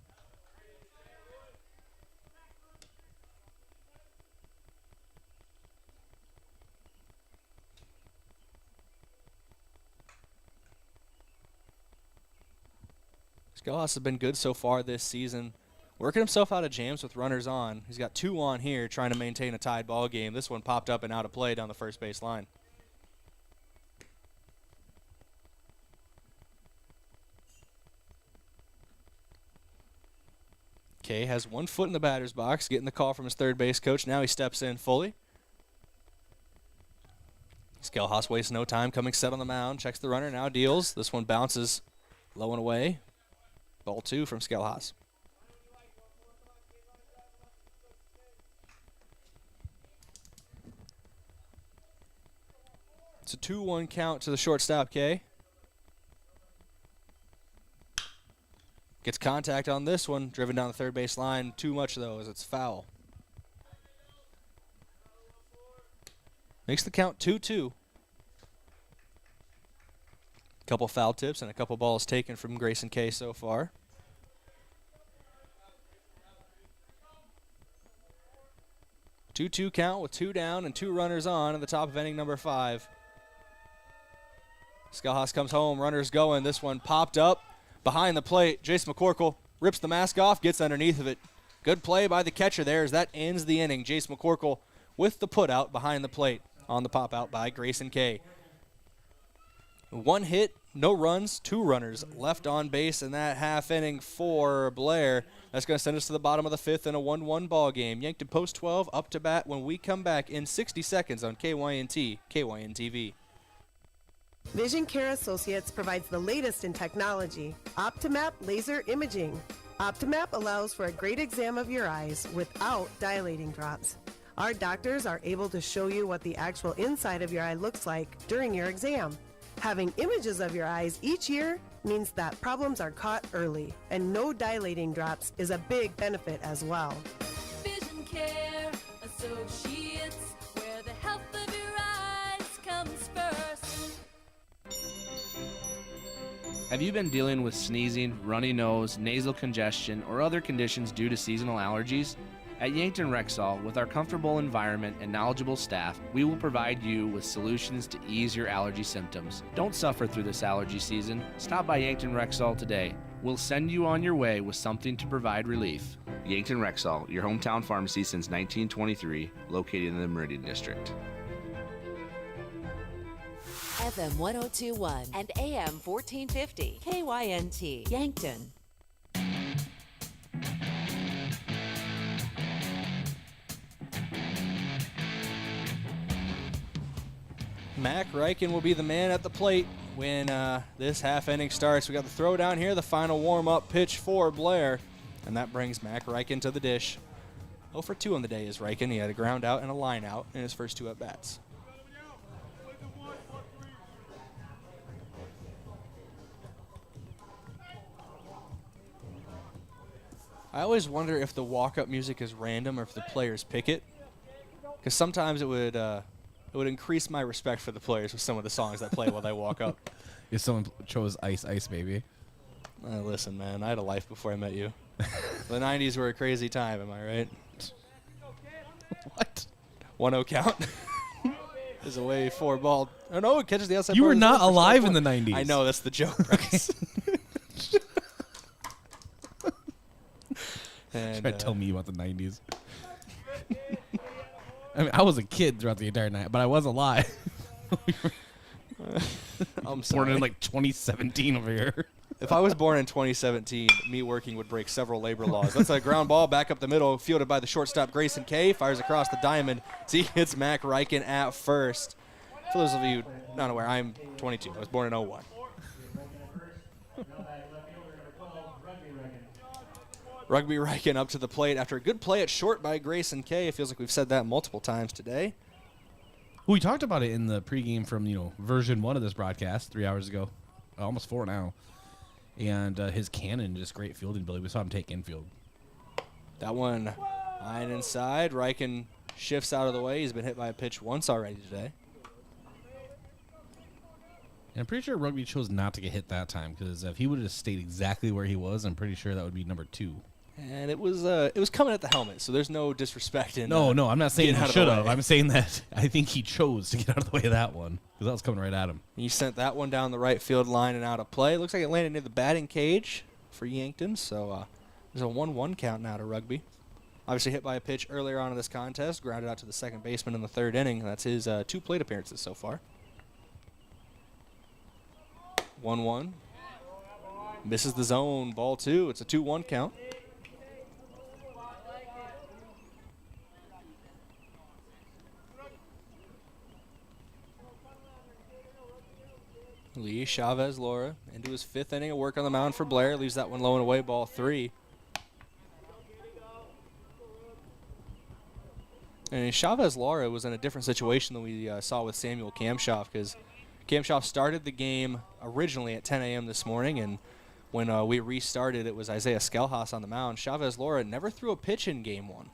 Skelhaus has been good so far this season. Working himself out of jams with runners on. He's got 2 on here trying to maintain a tied ball game. This one popped up and out of play down the first base line. Kay has 1 foot in the batter's box, getting the call from his third base coach. Now he steps in fully. Skelhaus wastes no time, coming set on the mound, checks the runner, now deals. This one bounces low and away. Ball 2 from Skelhaus. It's a 2-1 count to the shortstop, Kay. Gets contact on this one, driven down the third base line. Too much, though, as it's foul. Makes the count 2-2. Couple foul tips and a couple balls taken from Grayson Kay so far. Two-two count with 2 down and 2 runners on at the top of inning number 5. Skelhaus comes home, runners going. This one popped up behind the plate. Jace McCorkle rips the mask off, gets underneath of it. Good play by the catcher there as that ends the inning. Jace McCorkle with the putout behind the plate. on the pop out by Grayson Kay. 1 hit, no runs, 2 runners left on base in that half inning for Blair. That's going to send us to the bottom of the 5th in a 1-1 ball game. Yankton post 12 up to bat when we come back in 60 seconds on KYNT, KYNTV. Vision Care Associates provides the latest in technology, Optimap laser imaging. Optimap allows for a great exam of your eyes without dilating drops. Our doctors are able to show you what the actual inside of your eye looks like during your exam. Having images of your eyes each year means that problems are caught early, and no dilating drops is a big benefit as well. Vision Care Associates, where the health of your eyes comes first. Have you been dealing with sneezing, runny nose, nasal congestion, or other conditions due to seasonal allergies? At Yankton Rexall, with our comfortable environment and knowledgeable staff, we will provide you with solutions to ease your allergy symptoms. Don't suffer through this allergy season. Stop by Yankton Rexall today. We'll send you on your way with something to provide relief. Yankton Rexall, your hometown pharmacy since 1923, located in the Meridian District. FM 1021 and AM 1450. KYNT, Yankton. Mac Reichen will be the man at the plate when this half inning starts. We got the throw down here, the final warm-up pitch for Blair, and that brings Mac Reichen to the dish. 0 for 2 on the day is Reichen. He had a ground out and a line out in his first 2 at-bats. I always wonder if the walk-up music is random or if the players pick it, because sometimes it would increase my respect for the players with some of the songs that play while they walk up. If someone chose Ice Ice Baby. Listen, man, I had a life before I met you. The 90s were a crazy time, am I right? What? 1-0 count. Is away 4 ball. Oh, no, it catches the outside. You part were of the not glove for alive strike in the one. 90s. I know, that's the joke, Bryce. Try to tell me about the 90s. I mean, I was a kid throughout the entire night, but I was alive. I'm born in like 2017 over here. If I was born in 2017, me working would break several labor laws. That's a ground ball back up the middle, fielded by the shortstop Grayson Kay. Fires across the diamond. See, it's Mac Reichen at first. For those of you not aware, I'm 22. I was born in 01. Rugby Reichen up to the plate after a good play at short by Grayson Kay. It feels like we've said that multiple times today. We talked about it in the pregame from, version 1 of this broadcast 3 hours ago. Almost 4 now. And his cannon, just great fielding ability. We saw him take infield. That one line inside. Reichen shifts out of the way. He's been hit by a pitch once already today. And I'm pretty sure Rugby chose not to get hit that time, because if he would have stayed exactly where he was, I'm pretty sure that would be number 2. And it was coming at the helmet, so there's no disrespect in. No, I'm not saying he should have. way. I'm saying that I think he chose to get out of the way of that one, because that was coming right at him. He sent that one down the right field line and out of play. Looks like it landed near the batting cage for Yankton, so there's a 1-1 count now to Rugby. Obviously hit by a pitch earlier on in this contest, grounded out to the second baseman in the 3rd inning. That's his 2 plate appearances so far. 1-1. Misses the zone, ball 2. It's a 2-1 count. Lee Chavez Laura into his 5th inning of work on the mound for Blair. Leaves that one low and away, ball 3. And Chavez Laura was in a different situation than we saw with Samuel Kamshoff, because Kamshoff started the game originally at 10 a.m. this morning, and when we restarted, it was Isaiah Skelhaus on the mound. Chavez Laura never threw a pitch in game 1,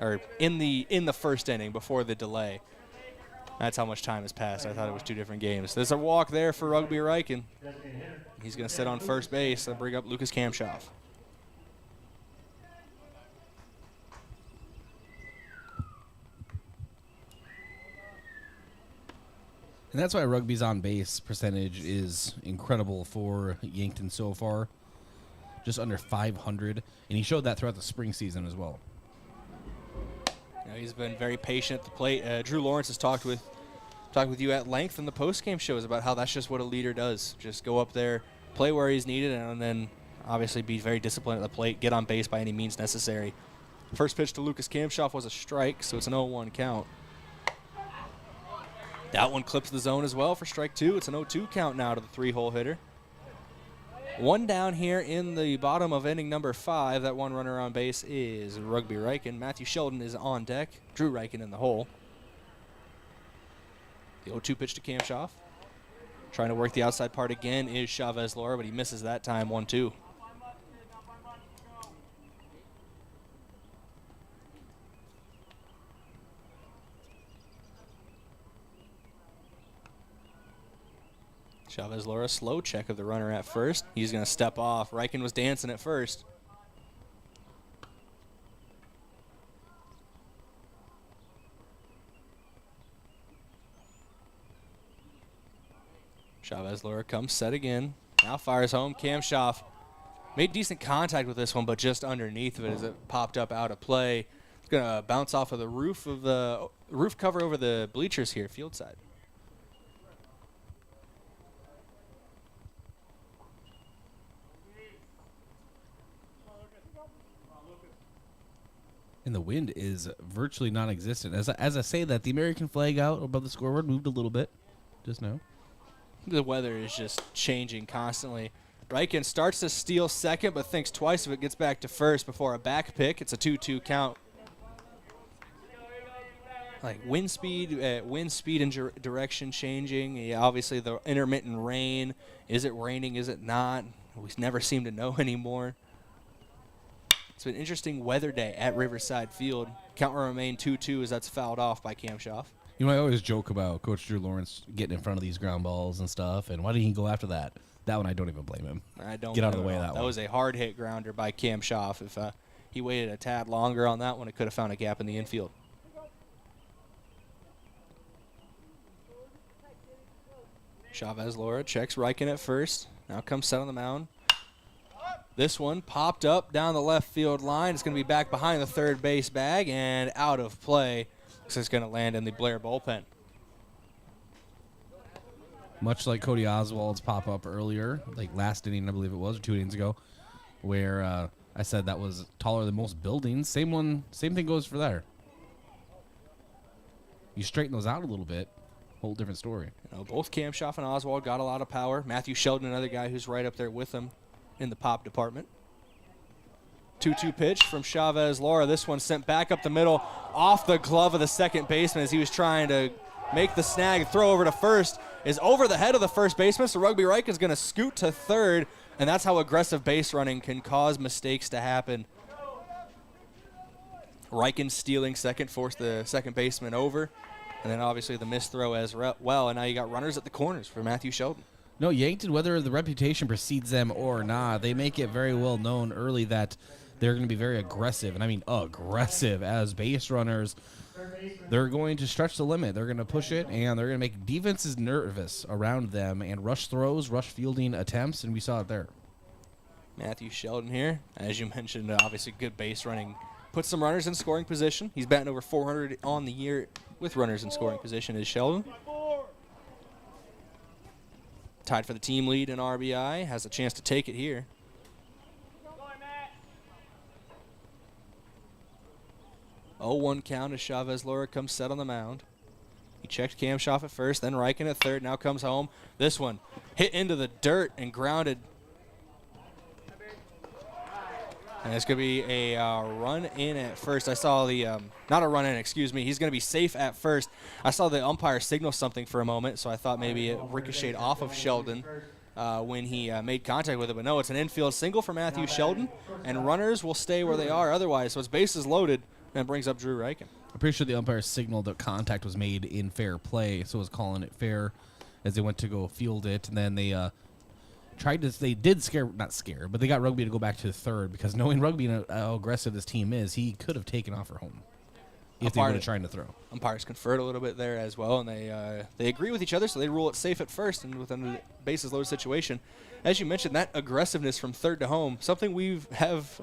or in the 1st inning before the delay. That's how much time has passed. I thought it was 2 different games. There's a walk there for Rugby Reichen. He's going to sit on first base and bring up Lucas Kamshoff. And that's why Rugby's on base percentage is incredible for Yankton so far. Just under 500. And he showed that throughout the spring season as well. You know, he's been very patient at the plate. Drew Lawrence has talked with you at length in the post-game shows about how that's just what a leader does. Just go up there, play where he's needed, and then obviously be very disciplined at the plate, get on base by any means necessary. First pitch to Lucas Kamshoff was a strike, so it's an 0-1 count. That one clips the zone as well for strike 2. It's an 0-2 count now to the 3-hole hitter. One down here in the bottom of inning number 5. That one runner on base is Rugby Reichen. Matthew Sheldon is on deck. Drew Reichen in the hole. The 0-2 pitch to Kamshoff. Trying to work the outside part again is Chavez Laura, but he misses that time, 1-2. Chavez Laura, slow check of the runner at first. He's going to step off. Reichen was dancing at first. Chavez Laura comes set again. Now fires home. Kamshoff made decent contact with this one, but just underneath of it as it popped up out of play. It's going to bounce off of the roof cover over the bleachers here, field side. And the wind is virtually non-existent. As I say that, the American flag out above the scoreboard moved a little bit just now. The weather is just changing constantly. Reichen starts to steal second, but thinks twice if it gets back to first before a back pick. It's a 2-2 count. Like wind speed and direction changing. Yeah, obviously the intermittent rain. Is it raining? Is it not? We never seem to know anymore. It's been an interesting weather day at Riverside Field. Count will remain 2-2 as that's fouled off by Kamshoff. You know, I always joke about Coach Drew Lawrence getting in front of these ground balls and stuff, and why didn't he go after that? That one I don't even blame him. I don't get out of the way of that one. That was a hard hit grounder by Kamshoff. If he waited a tad longer on that one, it could have found a gap in the infield. Chavez Laura checks Reichen at first. Now comes set on the mound. This one popped up down the left field line. It's going to be back behind the third base bag and out of play. So it's going to land in the Blair bullpen. Much like Cody Oswald's pop-up earlier, like last inning, I believe it was, or 2 innings ago, where I said that was taller than most buildings. Same thing goes for there. You straighten those out a little bit, whole different story. You know, both Kamshoff and Oswald got a lot of power. Matthew Sheldon, another guy who's right up there with them in the pop department. 2-2 pitch from Chavez Laura. This one sent back up the middle off the glove of the second baseman as he was trying to make the snag. Throw over to first is over the head of the first baseman, so Rugby Reich is going to scoot to third, and that's how aggressive base running can cause mistakes to happen. Reichen stealing second, forced the second baseman over, and then obviously the missed throw as well, and now you got runners at the corners for Matthew Sheldon. No, Yankton, whether the reputation precedes them or not, they make it very well known early that they're going to be very aggressive, and I mean aggressive as base runners. They're going to stretch the limit. They're going to push it, and they're going to make defenses nervous around them and rush throws, rush fielding attempts, and we saw it there. Matthew Sheldon here, as you mentioned, obviously good base running. Put some runners in scoring position. He's batting over 400 on the year with runners in scoring position is Sheldon. Tied for the team lead in RBI, has a chance to take it here. Oh, 1 count as Chavez Laura comes set on the mound. He checked Kamshoff at first, then Reichen at third, now comes home. This one hit into the dirt and grounded. And it's going to be a run in at first. I saw the, not a run in, excuse me. He's going to be safe at first. I saw the umpire signal something for a moment, so I thought maybe it ricocheted off of Sheldon when he made contact with it. But no, it's an infield single for Matthew Sheldon, and runners will stay where they are otherwise. So it's bases loaded, and it brings up Drew Reichen. I'm pretty sure the umpire signaled that contact was made in fair play, so was calling it fair as they went to go field it, and then they but they got Rugby to go back to the third because knowing Rugby and how aggressive this team is, he could have taken off for home if they would have tried to throw. Umpires conferred a little bit there as well, and they agree with each other, so they rule it safe at first and within a bases loaded situation. As you mentioned, that aggressiveness from third to home, something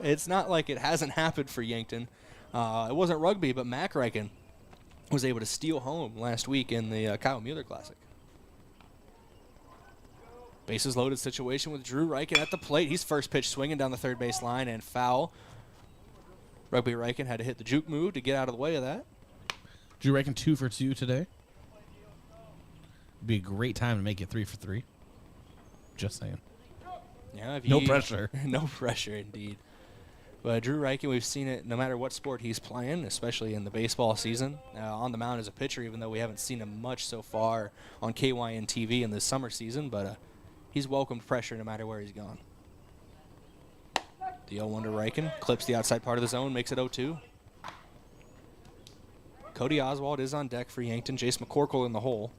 it's not like it hasn't happened for Yankton. It wasn't rugby, but Mac Reichen was able to steal home last week in the Kyle Mueller Classic. Bases loaded situation with Drew Reichen at the plate. He's first pitch swinging down the third base line and foul. Rugby Reichen had to hit the juke move to get out of the way of that. Drew Reichen 2 for 2 today. Be a great time to make it 3 for 3. Just saying. Yeah, no pressure. No pressure, indeed. But Drew Reichen, we've seen it no matter what sport he's playing, especially in the baseball season. On the mound as a pitcher, even though we haven't seen him much so far on KYNTV in this summer season, but he's welcomed pressure no matter where he's gone. The 0-1 to Reichen, clips the outside part of the zone, makes it 0-2. Cody Oswald is on deck for Yankton. Jace McCorkle in the hole.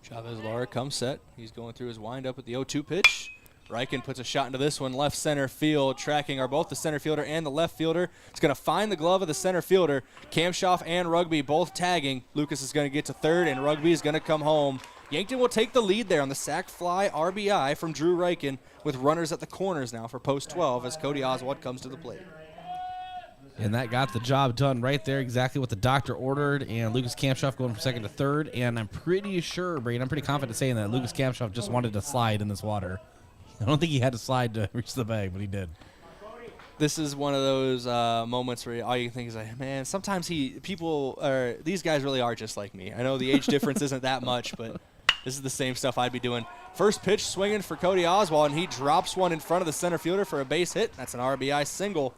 Chavez-Lara comes set. He's going through his windup at the 0-2 pitch. Reichen puts a shot into this one, left center field. Tracking are both the center fielder and the left fielder. It's going to find the glove of the center fielder. Kamshoff and Rugby both tagging. Lucas is going to get to third, and Rugby is going to come home. Yankton will take the lead there on the sac fly RBI from Drew Reichen, with runners at the corners now for post 12 as Cody Oswald comes to the plate. And that got the job done right there, exactly what the doctor ordered. And Lucas Kamshoff going from second to third. And I'm pretty sure, Brayden, I'm pretty confident saying that Lucas Kamshoff just wanted to slide in this water. I don't think he had to slide to reach the bag, but he did. This is one of those moments where all you can think is like, man, sometimes these guys really are just like me. I know the age difference isn't that much, but this is the same stuff I'd be doing. First pitch swinging for Cody Oswald, and he drops one in front of the center fielder for a base hit. That's an RBI single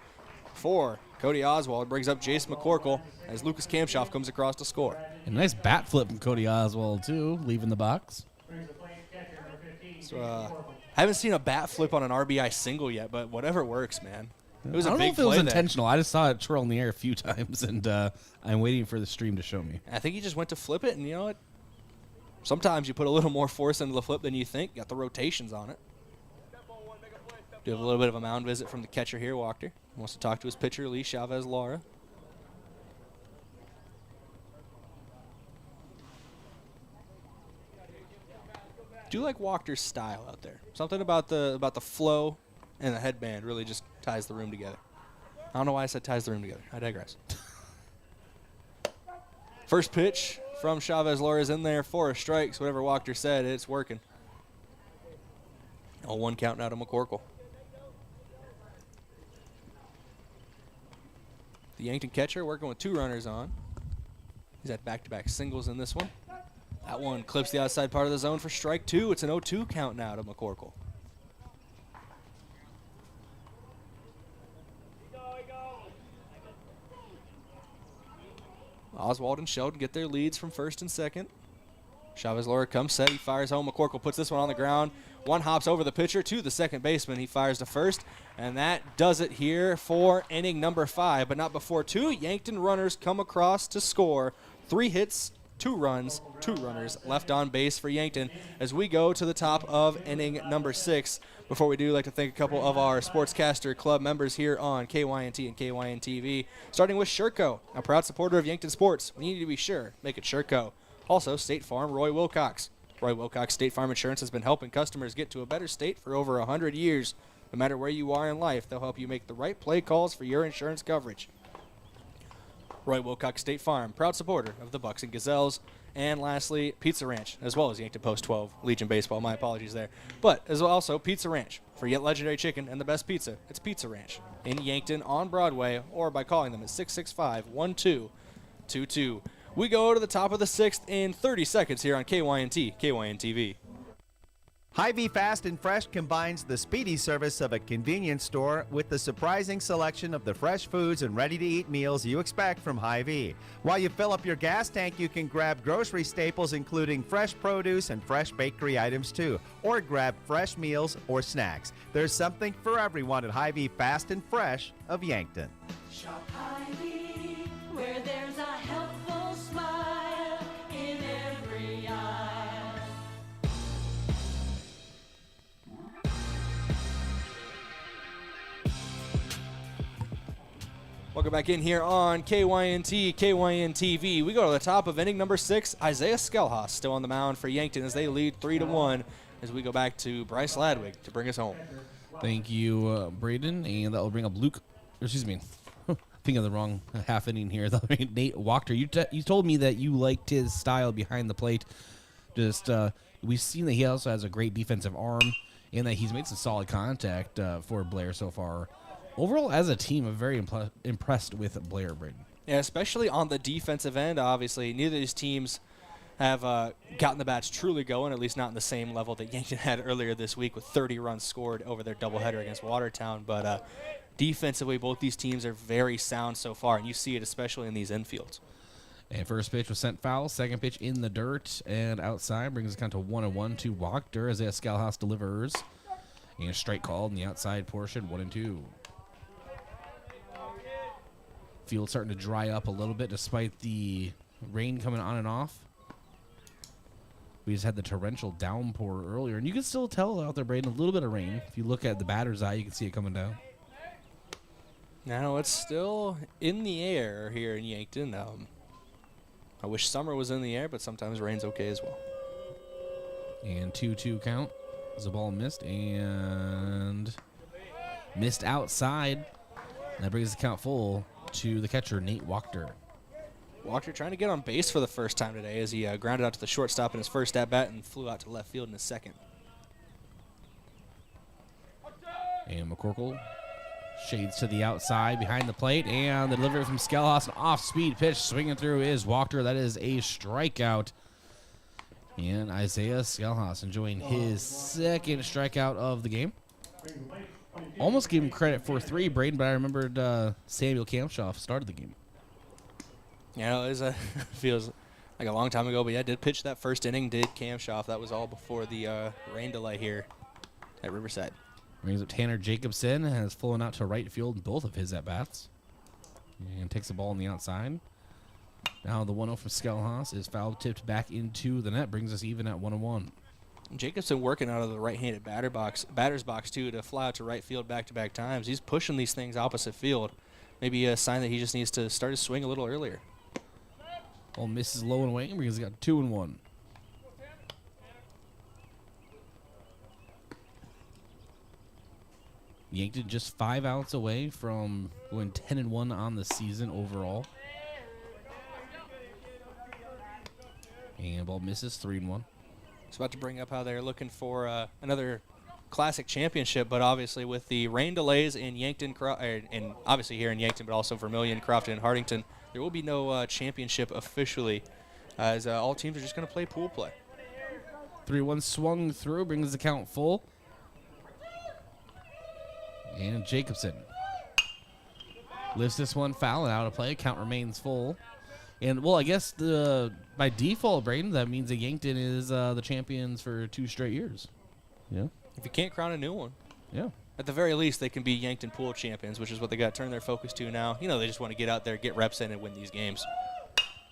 for Cody Oswald. Brings up Jace McCorkle as Lucas Kamshoff comes across to score. A nice bat flip from Cody Oswald, too, leaving the box. So, haven't seen a bat flip on an RBI single yet, but whatever works, man. It was I a don't big know if it was play intentional. I just saw it twirl in the air a few times, and I'm waiting for the stream to show me. I think he just went to flip it, and you know what? Sometimes you put a little more force into the flip than you think. Got the rotations on it. Do have a little bit of a mound visit from the catcher here, Wachter. Wants to talk to his pitcher, Lee Chavez-Lara. Do like Wachter's style out there. Something about the flow and the headband really just ties the room together. I don't know why I said ties the room together. I digress. First pitch from Chavez-Lara is in there for a strike. So whatever Wachter said, it's working. 0-1 count now to McCorkle. The Yankton catcher working with 2 runners on. He's had back-to-back singles in this one. That one clips the outside part of the zone for strike 2. It's an 0-2 count now to McCorkle. Oswald and Sheldon get their leads from first and second. Chavez-Lara comes set. He fires home. McCorkle puts this one on the ground. One hops over the pitcher to the second baseman. He fires to first. And that does it here for inning number 5. But not before 2 Yankton runners come across to score. 3 hits, 2 runs, 2 runners left on base for Yankton as we go to the top of inning number 6. Before we do, I'd like to thank a couple of our Sportscaster Club members here on KYNT and KYNTV, starting with Sherco, a proud supporter of Yankton sports. We need to be sure, make it Sherco. Also, State Farm, Roy Wilcox. Roy Wilcox State Farm Insurance has been helping customers get to a better state for over 100 years. No matter where you are in life, they'll help you make the right play calls for your insurance coverage. Roy Wilcox State Farm, proud supporter of the Bucks and Gazelles. And lastly, Pizza Ranch, as well as Yankton Post 12, Legion Baseball. My apologies there. But as well also Pizza Ranch. For yet legendary chicken and the best pizza, it's Pizza Ranch in Yankton on Broadway, or by calling them at 665-1222. We go to the top of the 6th in 30 seconds here on KYNT, KYNTV. Hy-Vee Fast and Fresh combines the speedy service of a convenience store with the surprising selection of the fresh foods and ready-to-eat meals you expect from Hy-Vee. While you fill up your gas tank, you can grab grocery staples including fresh produce and fresh bakery items too, or grab fresh meals or snacks. There's something for everyone at Hy-Vee Fast and Fresh of Yankton. Shop Hy-Vee, where there's a helpful smile in every eye. Welcome back in here on KYNT, KYNTV. We go to the top of inning number 6. Isaiah Skelhaus still on the mound for Yankton as they lead 3-1 as we go back to Bryce Ladwig to bring us home. Thank you, Brayden, and that will bring up thinking of the wrong half inning here. Nate Wachter, you told me that you liked his style behind the plate. We've seen that he also has a great defensive arm and that he's made some solid contact for Blair so far. Overall, as a team, I'm very impressed with Blair, Brayden. Yeah, especially on the defensive end. Obviously, neither of these teams have gotten the bats truly going, at least not in the same level that Yankton had earlier this week with 30 runs scored over their doubleheader against Watertown. But defensively, both these teams are very sound so far, and you see it especially in these infields. And first pitch was sent foul. Second pitch in the dirt and outside brings us down to 1-1 to Wachter as Scalhouse delivers. And a strike called in the outside portion, 1-2. Field starting to dry up a little bit despite the rain coming on and off. We just had the torrential downpour earlier, and you can still tell out there, Brayden, a little bit of rain. If you look at the batter's eye, you can see it coming down. Now it's still in the air here in Yankton. I wish summer was in the air, but sometimes rain's okay as well. And 2-2 count as the ball missed and missed outside. That brings the count full to the catcher, Nate Wachter. Wachter trying to get on base for the first time today as he grounded out to the shortstop in his first at-bat and flew out to left field in his second. And McCorkle shades to the outside behind the plate, and the delivery from Scalhouse, an off-speed pitch swinging through is Wachter. That is a strikeout. And Isaiah Scalhouse enjoying his second strikeout of the game. Almost gave him credit for 3, Brayden, but I remembered Samuel Kampshoff started the game. Yeah, it feels like a long time ago, but yeah, did pitch that first inning, did Kampshoff. That was all before the rain delay here at Riverside. Brings up Tanner Jacobson, has flown out to right field in both of his at-bats. And takes the ball on the outside. Now the 1-0 from Scalhouse is foul tipped back into the net, brings us even at 1-1. Jacobson working out of the right-handed batter's box, too, to fly out to right field back-to-back times. He's pushing these things opposite field. Maybe a sign that he just needs to start his swing a little earlier. Ball misses low and away because he's got 2-1. Yankton just 5 outs away from going 10-1 on the season overall. And ball misses 3-1. It's about to bring up how they're looking for another classic championship, but obviously with the rain delays in Yankton, and obviously here in Yankton, but also Vermilion, Crofton, and Hartington, there will be no championship officially, as all teams are just going to play pool play. 3-1 swung through, brings the count full. And Jacobson lifts this one foul and out of play. Count remains full. And, well, I guess by default, Brayden, that means that Yankton is the champions for 2 straight years. Yeah. If you can't crown a new one. Yeah. At the very least, they can be Yankton pool champions, which is what they got to turn their focus to now. You know, they just want to get out there, get reps in, and win these games.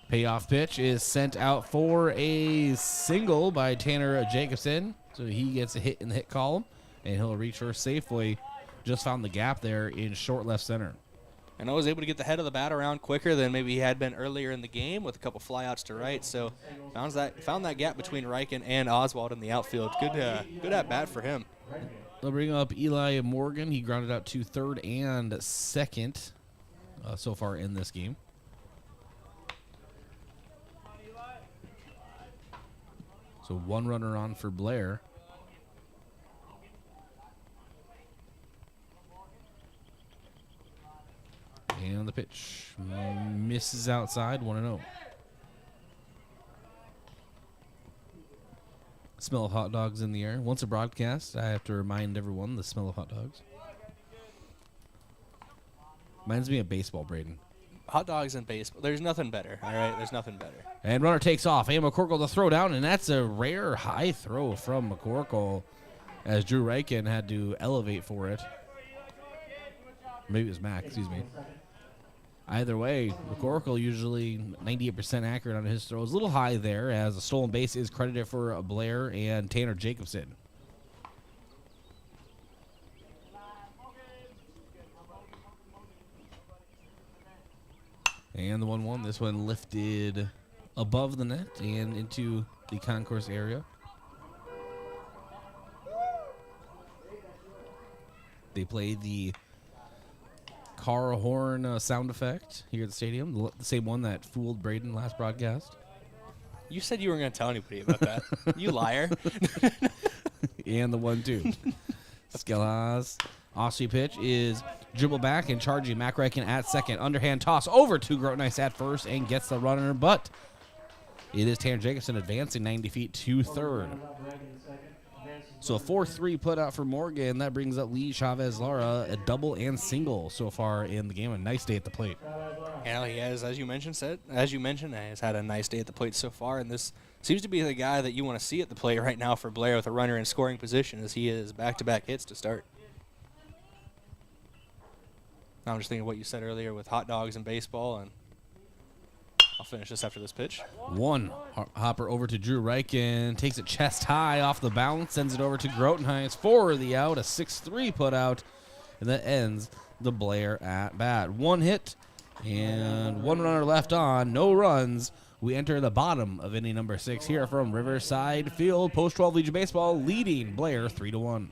Payoff pitch is sent out for a single by Tanner Jacobson. So he gets a hit in the hit column, and he'll reach first safely. Just found the gap there in short left center. And I was able to get the head of the bat around quicker than maybe he had been earlier in the game with a couple flyouts to right. So found that gap between Reichen and Oswald in the outfield. Good at bat for him. They'll bring up Eli Morgan. He grounded out to third and second so far in this game. So 1 runner on for Blair. And the pitch misses outside, 1-0. Smell of hot dogs in the air. Once a broadcast, I have to remind everyone the smell of hot dogs. Reminds me of baseball, Brayden. Hot dogs and baseball. There's nothing better, all right? There's nothing better. And runner takes off. And McCorkle to throw down, and that's a rare high throw from McCorkle as Drew Reichen had to elevate for it. Maybe it was Mac, excuse me. Either way, McCorkle usually 98% accurate on his throws. A little high there as a stolen base is credited for Blair and Tanner Jacobson. And the 1-1, this one lifted above the net and into the concourse area. They play the car horn sound effect here at the stadium, the same one that fooled Brayden last broadcast. You said you weren't going to tell anybody about that. You liar. And the 1-2. Skelas. Aussie pitch is dribble back and charging McRacken at second. Underhand toss over to Grotnice at first and gets the runner, but it is Tanner Jacobson advancing 90 feet to third. So a 4-3 put out for Morgan. That brings up Lee Chavez-Lara, a double and single so far in the game. A nice day at the plate. Yeah, he has, as you mentioned, has had a nice day at the plate so far, and this seems to be the guy that you want to see at the plate right now for Blair with a runner in scoring position, as he is back-to-back hits to start. I'm just thinking of what you said earlier with hot dogs and baseball, and I'll finish this after this pitch. One hopper over to Drew Reichen, takes it chest high off the bounce, sends it over to Grotenheis for the out, a 6-3 put out, and that ends the Blair at bat. One hit and one runner left on, no runs. We enter the bottom of inning number 6 here from Riverside Field. Post-12 Legion Baseball leading Blair 3-1.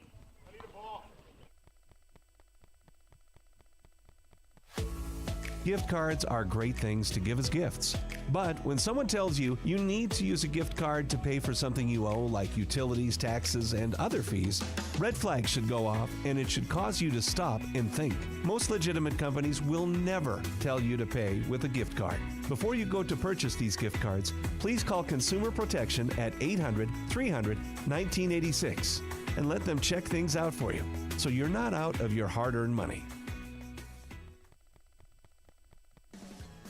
Gift cards are great things to give as gifts. But when someone tells you you need to use a gift card to pay for something you owe, like utilities, taxes, and other fees, red flags should go off, and it should cause you to stop and think. Most legitimate companies will never tell you to pay with a gift card. Before you go to purchase these gift cards, please call Consumer Protection at 800-300-1986 and let them check things out for you, so you're not out of your hard-earned money.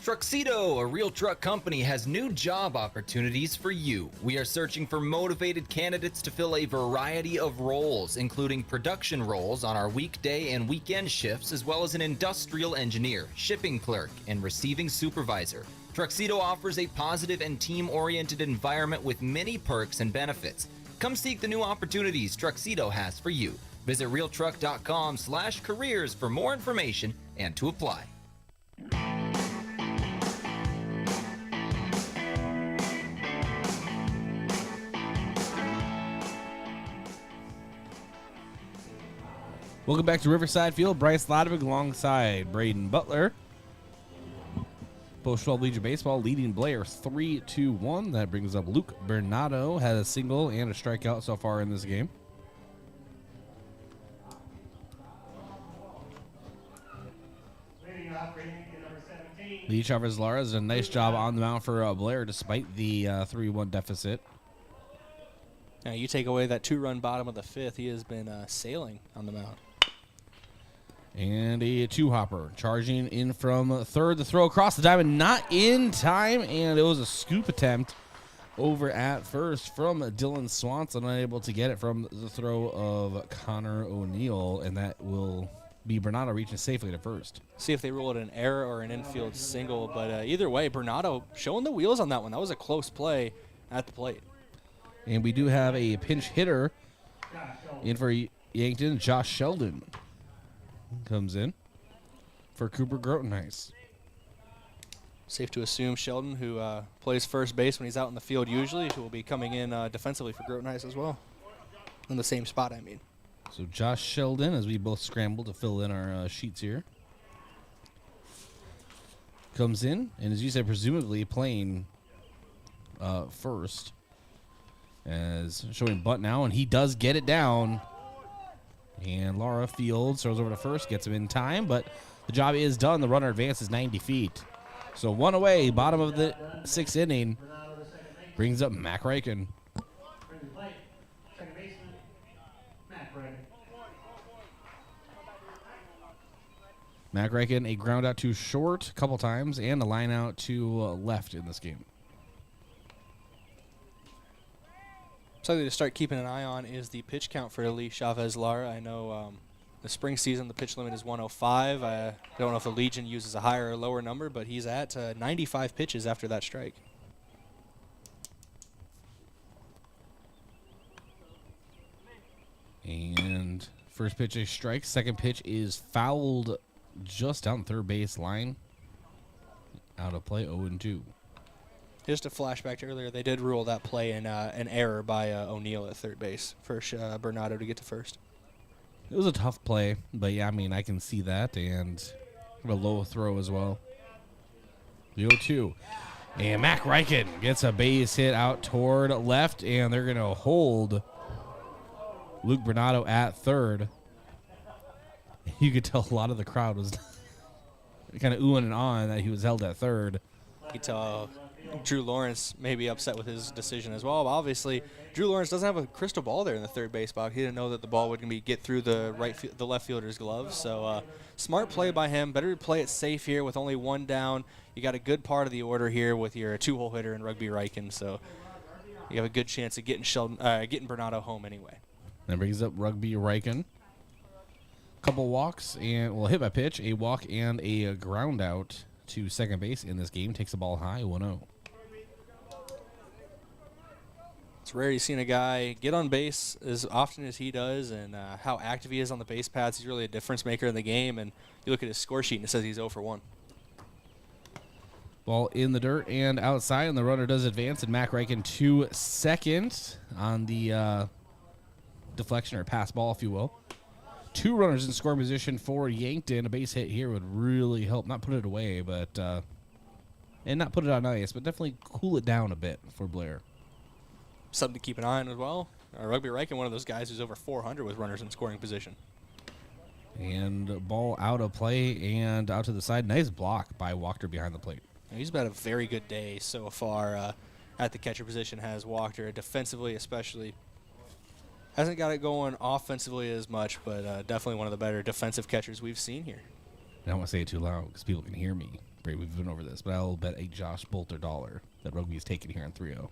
Truxedo, a real truck company, has new job opportunities for you. We are searching for motivated candidates to fill a variety of roles, including production roles on our weekday and weekend shifts, as well as an industrial engineer, shipping clerk, and receiving supervisor. Truxedo offers a positive and team-oriented environment with many perks and benefits. Come seek the new opportunities Truxedo has for you. Visit realtruck.com/careers for more information and to apply. Welcome back to Riverside Field. Bryce Ladwig alongside Brayden Butler. Post-12 Legion Baseball leading Blair 3-1. That brings up Luke Bernardo. Had a single and a strikeout so far in this game. Lee Chavez-Lara does a nice job on the mound for Blair despite the 3-1 deficit. Now you take away that 2-run bottom of the 5th, he has been sailing on the mound. And a 2-hopper charging in from third. The throw across the diamond, not in time, and it was a scoop attempt over at first from Dylan Swanson, unable to get it from the throw of Connor O'Neill, and that will be Bernardo reaching safely to first. See if they rule it an error or an infield single, but either way, Bernardo showing the wheels on that one. That was a close play at the plate. And we do have a pinch hitter in for Yankton. Josh Sheldon comes in for Cooper Grotenheis. Safe to assume Sheldon, who plays first base when he's out in the field usually, who will be coming in defensively for Grotenheis as well. In the same spot, I mean. So Josh Sheldon, as we both scramble to fill in our sheets here, comes in, and as you said, presumably playing first. As showing bunt now, and he does get it down. And Laura Fields throws over to first, gets him in time, but the job is done. The runner advances 90 feet. So one away, bottom of the 6th inning, brings up Mac Reichen. Mac Reichen, a ground out to short a couple times, and a line out to left in this game. Something to start keeping an eye on is the pitch count for Lee Chavez-Lara. I know the spring season, the pitch limit is 105. I don't know if the Legion uses a higher or lower number, but he's at 95 pitches after that strike. And first pitch a strike. Second pitch is fouled just down third base line. Out of play, 0-2. Just a flashback to earlier, they did rule that play an error by O'Neill at third base for Bernardo to get to first. It was a tough play, but yeah, I mean, I can see that, and a low throw as well. The 0-2. And Mac Reichen gets a base hit out toward left, and they're going to hold Luke Bernardo at third. You could tell a lot of the crowd was kind of oohing and ahhing that he was held at third. You could tell Drew Lawrence may be upset with his decision as well. But obviously, Drew Lawrence doesn't have a crystal ball there in the third base box. He didn't know that the ball would get through the left fielder's glove. So smart play by him. Better to play it safe here with only one down. You got a good part of the order here with your two-hole hitter in Rugby Reichen. So you have a good chance of getting Bernardo home anyway. That brings up Rugby Reichen. Couple walks and hit by pitch, a walk and a ground out to second base in this game. Takes the ball high, 1-0. It's rare you've seen a guy get on base as often as he does, and how active he is on the base paths. He's really a difference maker in the game, and you look at his score sheet and it says he's 0 for 1. Ball in the dirt and outside, and the runner does advance, and Mac Reichen to second on the deflection or pass ball, if you will. 2 runners in scoring position for Yankton. A base hit here would really help, not put it away, but and not put it on ice, but definitely cool it down a bit for Blair. Something to keep an eye on as well. Rugby Reichen, one of those guys who's over 400 with runners in scoring position. And ball out of play and out to the side. Nice block by Wachter behind the plate. He's had a very good day so far at the catcher position, has Wachter, defensively especially. Hasn't got it going offensively as much, but definitely one of the better defensive catchers we've seen here. I don't want to say it too loud because people can hear me. Great, we've been over this, but I'll bet a Josh Bolter dollar that Rugby is taking here in 3-0.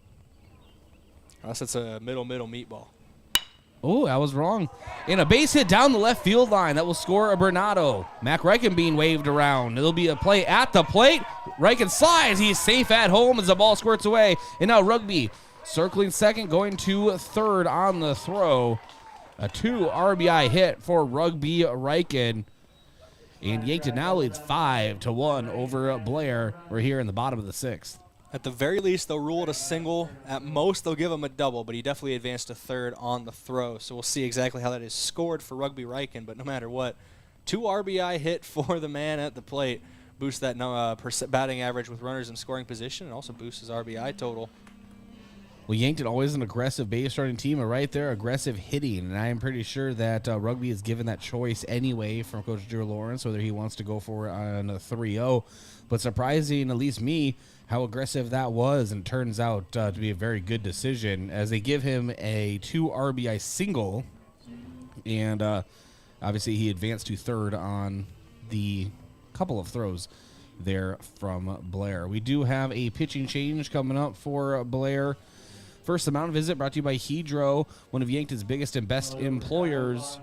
Unless it's a middle meatball. Oh, I was wrong. And a base hit down the left field line. That will score a Bernardo. Mac Reichen being waved around. It'll be a play at the plate. Reichen slides. He's safe at home as the ball squirts away. And now Rugby circling second, going to third on the throw. A 2 RBI hit for Rugby Reichen. And Yankton now leads 5-1 over Blair. We're here in the bottom of the 6th. At the very least, they'll rule it a single. At most, they'll give him a double, but he definitely advanced to third on the throw. So we'll see exactly how that is scored for Rugby Reichen. But no matter what, 2 RBI hit for the man at the plate. Boosts that batting average with runners in scoring position and also boosts his RBI total. Well, Yankton always an aggressive base running team, and right there, aggressive hitting. And I am pretty sure that Rugby is given that choice anyway from Coach Drew Lawrence, whether he wants to go for it on a 3-0. But surprising, at least me, how aggressive that was, and turns out to be a very good decision as they give him a 2 RBI single. And obviously he advanced to third on the couple of throws there from Blair. We do have a pitching change coming up for Blair. First, the mound visit brought to you by Hedro, one of Yankton's biggest and best employers.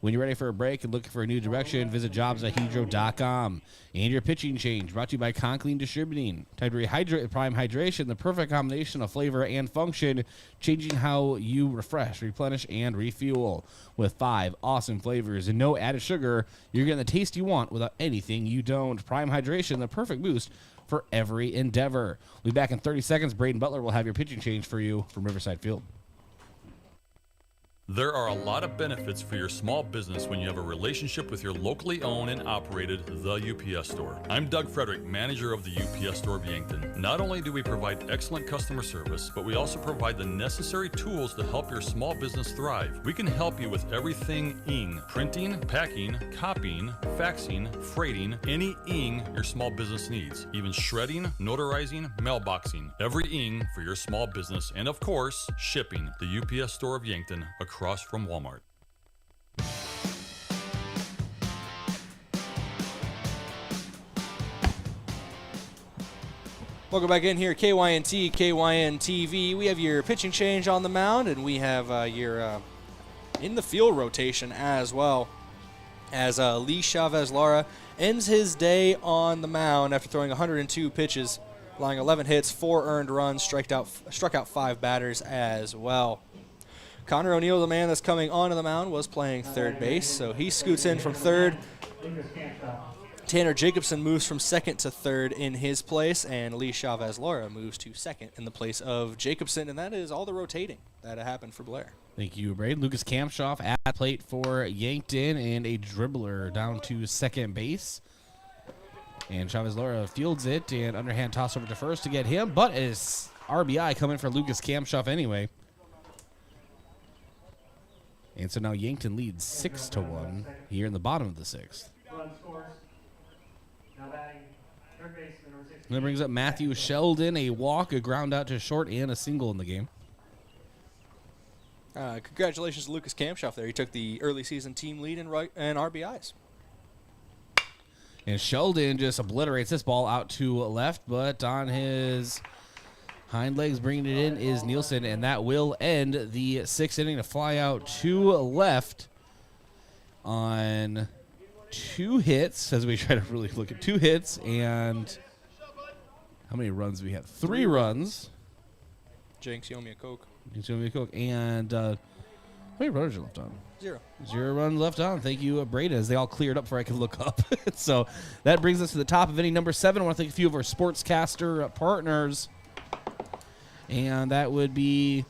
When you're ready for a break and looking for a new direction, visit jobs@hedro.com. And your pitching change brought to you by Conclean Distributing. Time to rehydrate Prime Hydration, the perfect combination of flavor and function, changing how you refresh, replenish, and refuel. With 5 awesome flavors and no added sugar, you're getting the taste you want without anything you don't. Prime Hydration, the perfect boost for every endeavor. We'll be back in 30 seconds. Brayden Butler will have your pitching change for you from Riverside Field. There are a lot of benefits for your small business when you have a relationship with your locally owned and operated The UPS Store. I'm Doug Frederick, manager of the UPS Store of Yankton. Not only do we provide excellent customer service, but we also provide the necessary tools to help your small business thrive. We can help you with everything ing, printing, packing, copying, faxing, freighting, any ing your small business needs, even shredding, notarizing, mailboxing, every ing for your small business, and of course, shipping. The UPS Store of Yankton, across from Walmart. Welcome back in here, KYNT, KYNTV. We have your pitching change on the mound, and we have your in the field rotation as well, as Lee Chavez-Lara ends his day on the mound after throwing 102 pitches, allowing 11 hits, 4 earned runs, struck out 5 batters as well. Connor O'Neill, the man that's coming onto the mound, was playing third base, so he scoots in from third. Tanner Jacobson moves from second to third in his place, and Lee Chavez-Laura moves to second in the place of Jacobson, and that is all the rotating that happened for Blair. Thank you, Brayden. Lucas Kamshoff at plate for Yankton, and a dribbler down to second base. And Chavez-Laura fields it, and underhand toss over to first to get him, but is RBI coming for Lucas Kamshoff anyway. And so now Yankton leads 6-1 here in the bottom of the sixth. And that brings up Matthew Sheldon, a walk, a ground out to short, and a single in the game. Congratulations to Lucas Kamshoff there. He took the early season team lead in RBIs. And Sheldon just obliterates this ball out to left, but on his hind legs bringing it in is Nielsen, and that will end the sixth inning to fly out to left on 2 hits, as we try to really look at 2 hits, and how many runs do we have? 3 runs. Jenks, you owe me a Coke. And how many runners are left on? 0. 0 runs left on. Thank you, Brayden, as they all cleared up before I could look up. So that brings us to the top of inning number 7. I want to thank a few of our sportscaster partners, and that would be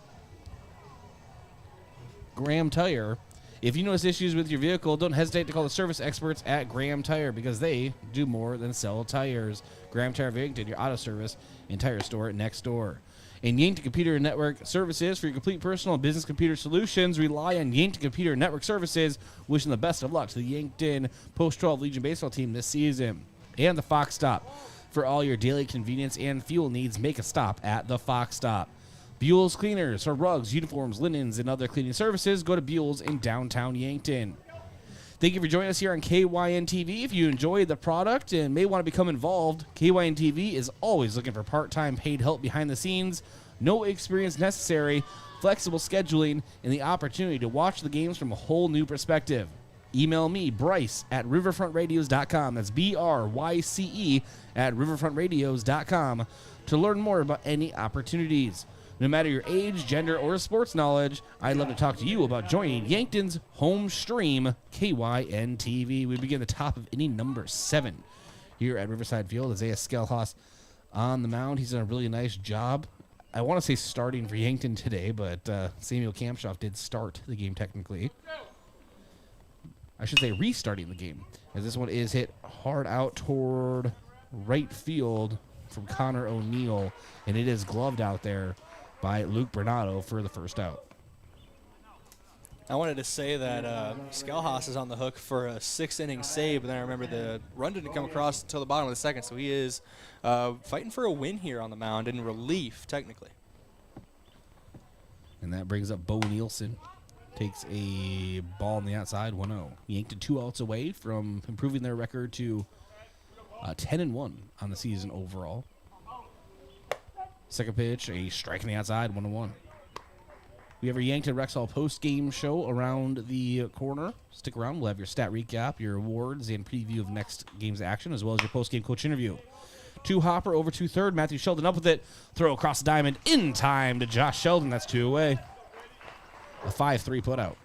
Graham Tire. If you notice issues with your vehicle, don't hesitate to call the service experts at Graham Tire, because they do more than sell tires. Graham Tire of Yankton, your auto service and tire store next door. And Yankton Computer Network Services for your complete personal and business computer solutions. Rely on Yankton Computer Network Services. Wishing the best of luck to the Yankton Post-12 Legion baseball team this season. And the Fox Stop. For all your daily convenience and fuel needs, make a stop at the Fox Stop. Buell's Cleaners for rugs, uniforms, linens, and other cleaning services. Go to Buell's in downtown Yankton. Thank you for joining us here on KYNTV. If you enjoyed the product and may want to become involved, KYNTV is always looking for part-time paid help behind the scenes. No experience necessary, flexible scheduling, and the opportunity to watch the games from a whole new perspective. Email me, Bryce, at riverfrontradios.com. That's BRYCE at riverfrontradios.com to learn more about any opportunities. No matter your age, gender, or sports knowledge, I'd love to talk to you about joining Yankton's home stream, KYNTV. We begin the top of inning number 7 here at Riverside Field. Isaiah Skelhaus on the mound. He's done a really nice job. I want to say starting for Yankton today, but Samuel Kamshoff did start the game technically. I should say restarting the game, as this one is hit hard out toward right field from Connor O'Neill, and it is gloved out there by Luke Bernardo for the first out. I wanted to say that Skelhaus is on the hook for a 6-inning save, but then I remember the run didn't come across until the bottom of the second, so he is fighting for a win here on the mound in relief, technically. And that brings up Bo Nielsen. Takes a ball on the outside, 1-0. Yankton 2 outs away from improving their record to 10-1 on the season overall. Second pitch, a strike on the outside, 1-1. We have our Yankton Rexall post-game show around the corner. Stick around. We'll have your stat recap, your awards, and preview of next game's action, as well as your post-game coach interview. 2 hopper over 2/3. Matthew Sheldon up with it. Throw across the diamond in time to Josh Sheldon. That's 2 away. A 5-3 putout.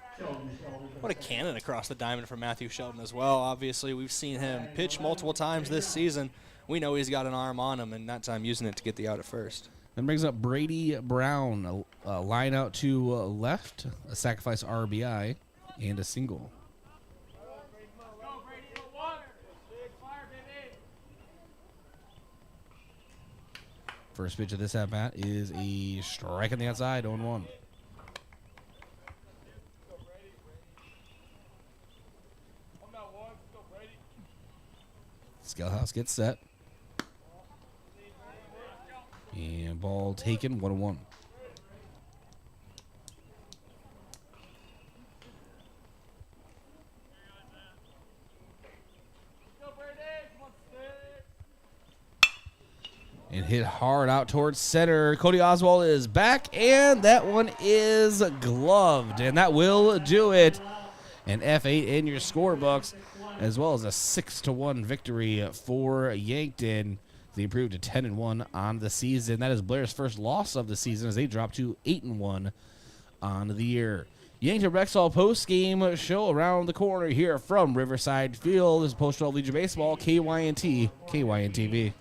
What a cannon across the diamond from Matthew Sheldon as well. Obviously, we've seen him pitch multiple times this season. We know he's got an arm on him, and that time using it to get the out at first. Then brings up Brady Brown, a line out to left, a sacrifice RBI, and a single. First pitch of this at-bat is a strike on the outside, 0-1. Skelhaus gets set. And ball taken, 1-1. And hit hard out towards center. Cody Oswald is back, and that one is gloved. And that will do it. An F8 in your scorebooks, as well as a 6-1 victory for Yankton. They improved to 10-1 on the season. That is Blair's first loss of the season, as they dropped to 8-1 on the year. Yankton Rexall post-game show around the corner here from Riverside Field. This is Post-12 Legion Baseball, KYNT, KYNTV.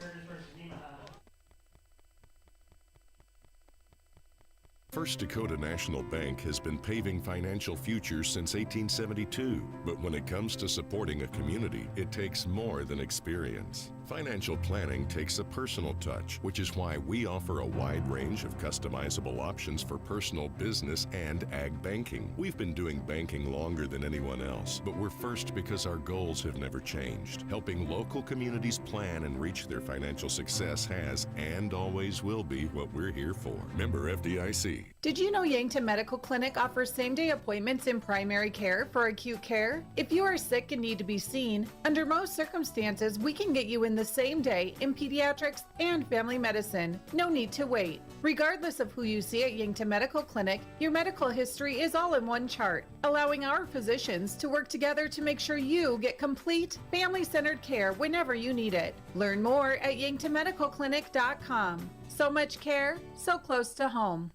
First Dakota National Bank has been paving financial futures since 1872. But when it comes to supporting a community, it takes more than experience. Financial planning takes a personal touch, which is why we offer a wide range of customizable options for personal, business, and ag banking. We've been doing banking longer than anyone else, but we're first because our goals have never changed. Helping local communities plan and reach their financial success has and always will be what we're here for. Member FDIC. Did you know Yankton Medical Clinic offers same-day appointments in primary care for acute care? If you are sick and need to be seen, under most circumstances, we can get you in the same day in pediatrics and family medicine. No need to wait. Regardless of who you see at Yankton Medical Clinic, your medical history is all in one chart, allowing our physicians to work together to make sure you get complete, family-centered care whenever you need it. Learn more at yanktonmedicalclinic.com. So much care, so close to home.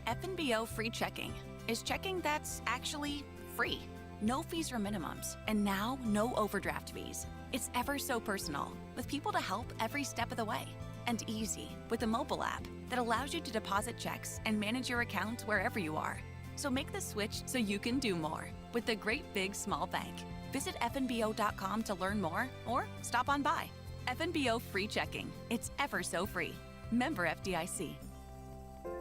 FNBO free checking is checking that's actually free. No fees or minimums, and now no overdraft fees. It's ever so personal, with people to help every step of the way. And easy, with a mobile app that allows you to deposit checks and manage your account wherever you are. So make the switch so you can do more with the great big small bank. Visit fnbo.com to learn more or stop on by. FNBO free checking. It's ever so free. Member FDIC.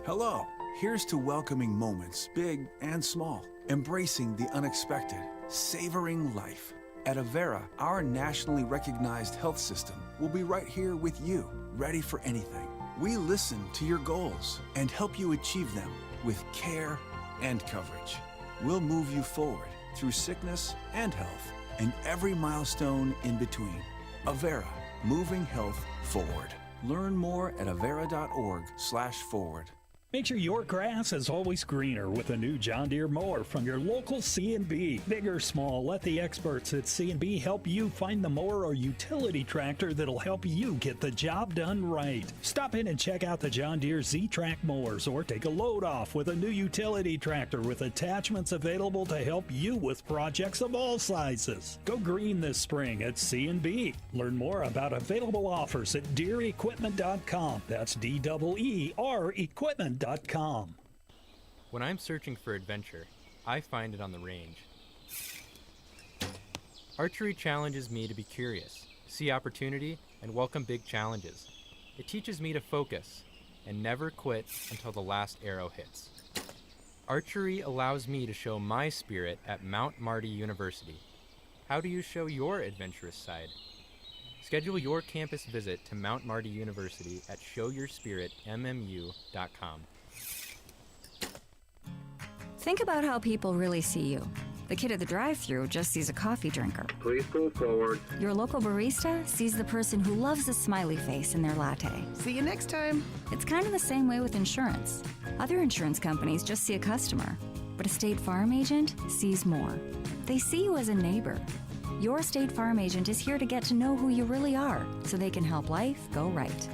Hello. Here's to welcoming moments, big and small, embracing the unexpected, savoring life. At Avera, our nationally recognized health system will be right here with you, ready for anything. We listen to your goals and help you achieve them with care and coverage. We'll move you forward through sickness and health and every milestone in between. Avera, moving health forward. Learn more at avera.org/forward. Make sure your grass is always greener with a new John Deere mower from your local C&B. Big or small, let the experts at C&B help you find the mower or utility tractor that'll help you get the job done right. Stop in and check out the John Deere Z-Track mowers or take a load off with a new utility tractor with attachments available to help you with projects of all sizes. Go green this spring at C&B. Learn more about available offers at DeereEquipment.com. That's DEER Equipment.com. When I'm searching for adventure, I find it on the range. Archery challenges me to be curious, see opportunity, and welcome big challenges. It teaches me to focus and never quit until the last arrow hits. Archery allows me to show my spirit at Mount Marty University. How do you show your adventurous side? Schedule your campus visit to Mount Marty University at showyourspiritmmu.com. Think about how people really see you. The kid at the drive-thru just sees a coffee drinker. Please go forward. Your local barista sees the person who loves a smiley face in their latte. See you next time. It's kind of the same way with insurance. Other insurance companies just see a customer, but a State Farm agent sees more. They see you as a neighbor. Your State Farm agent is here to get to know who you really are, so they can help life go right.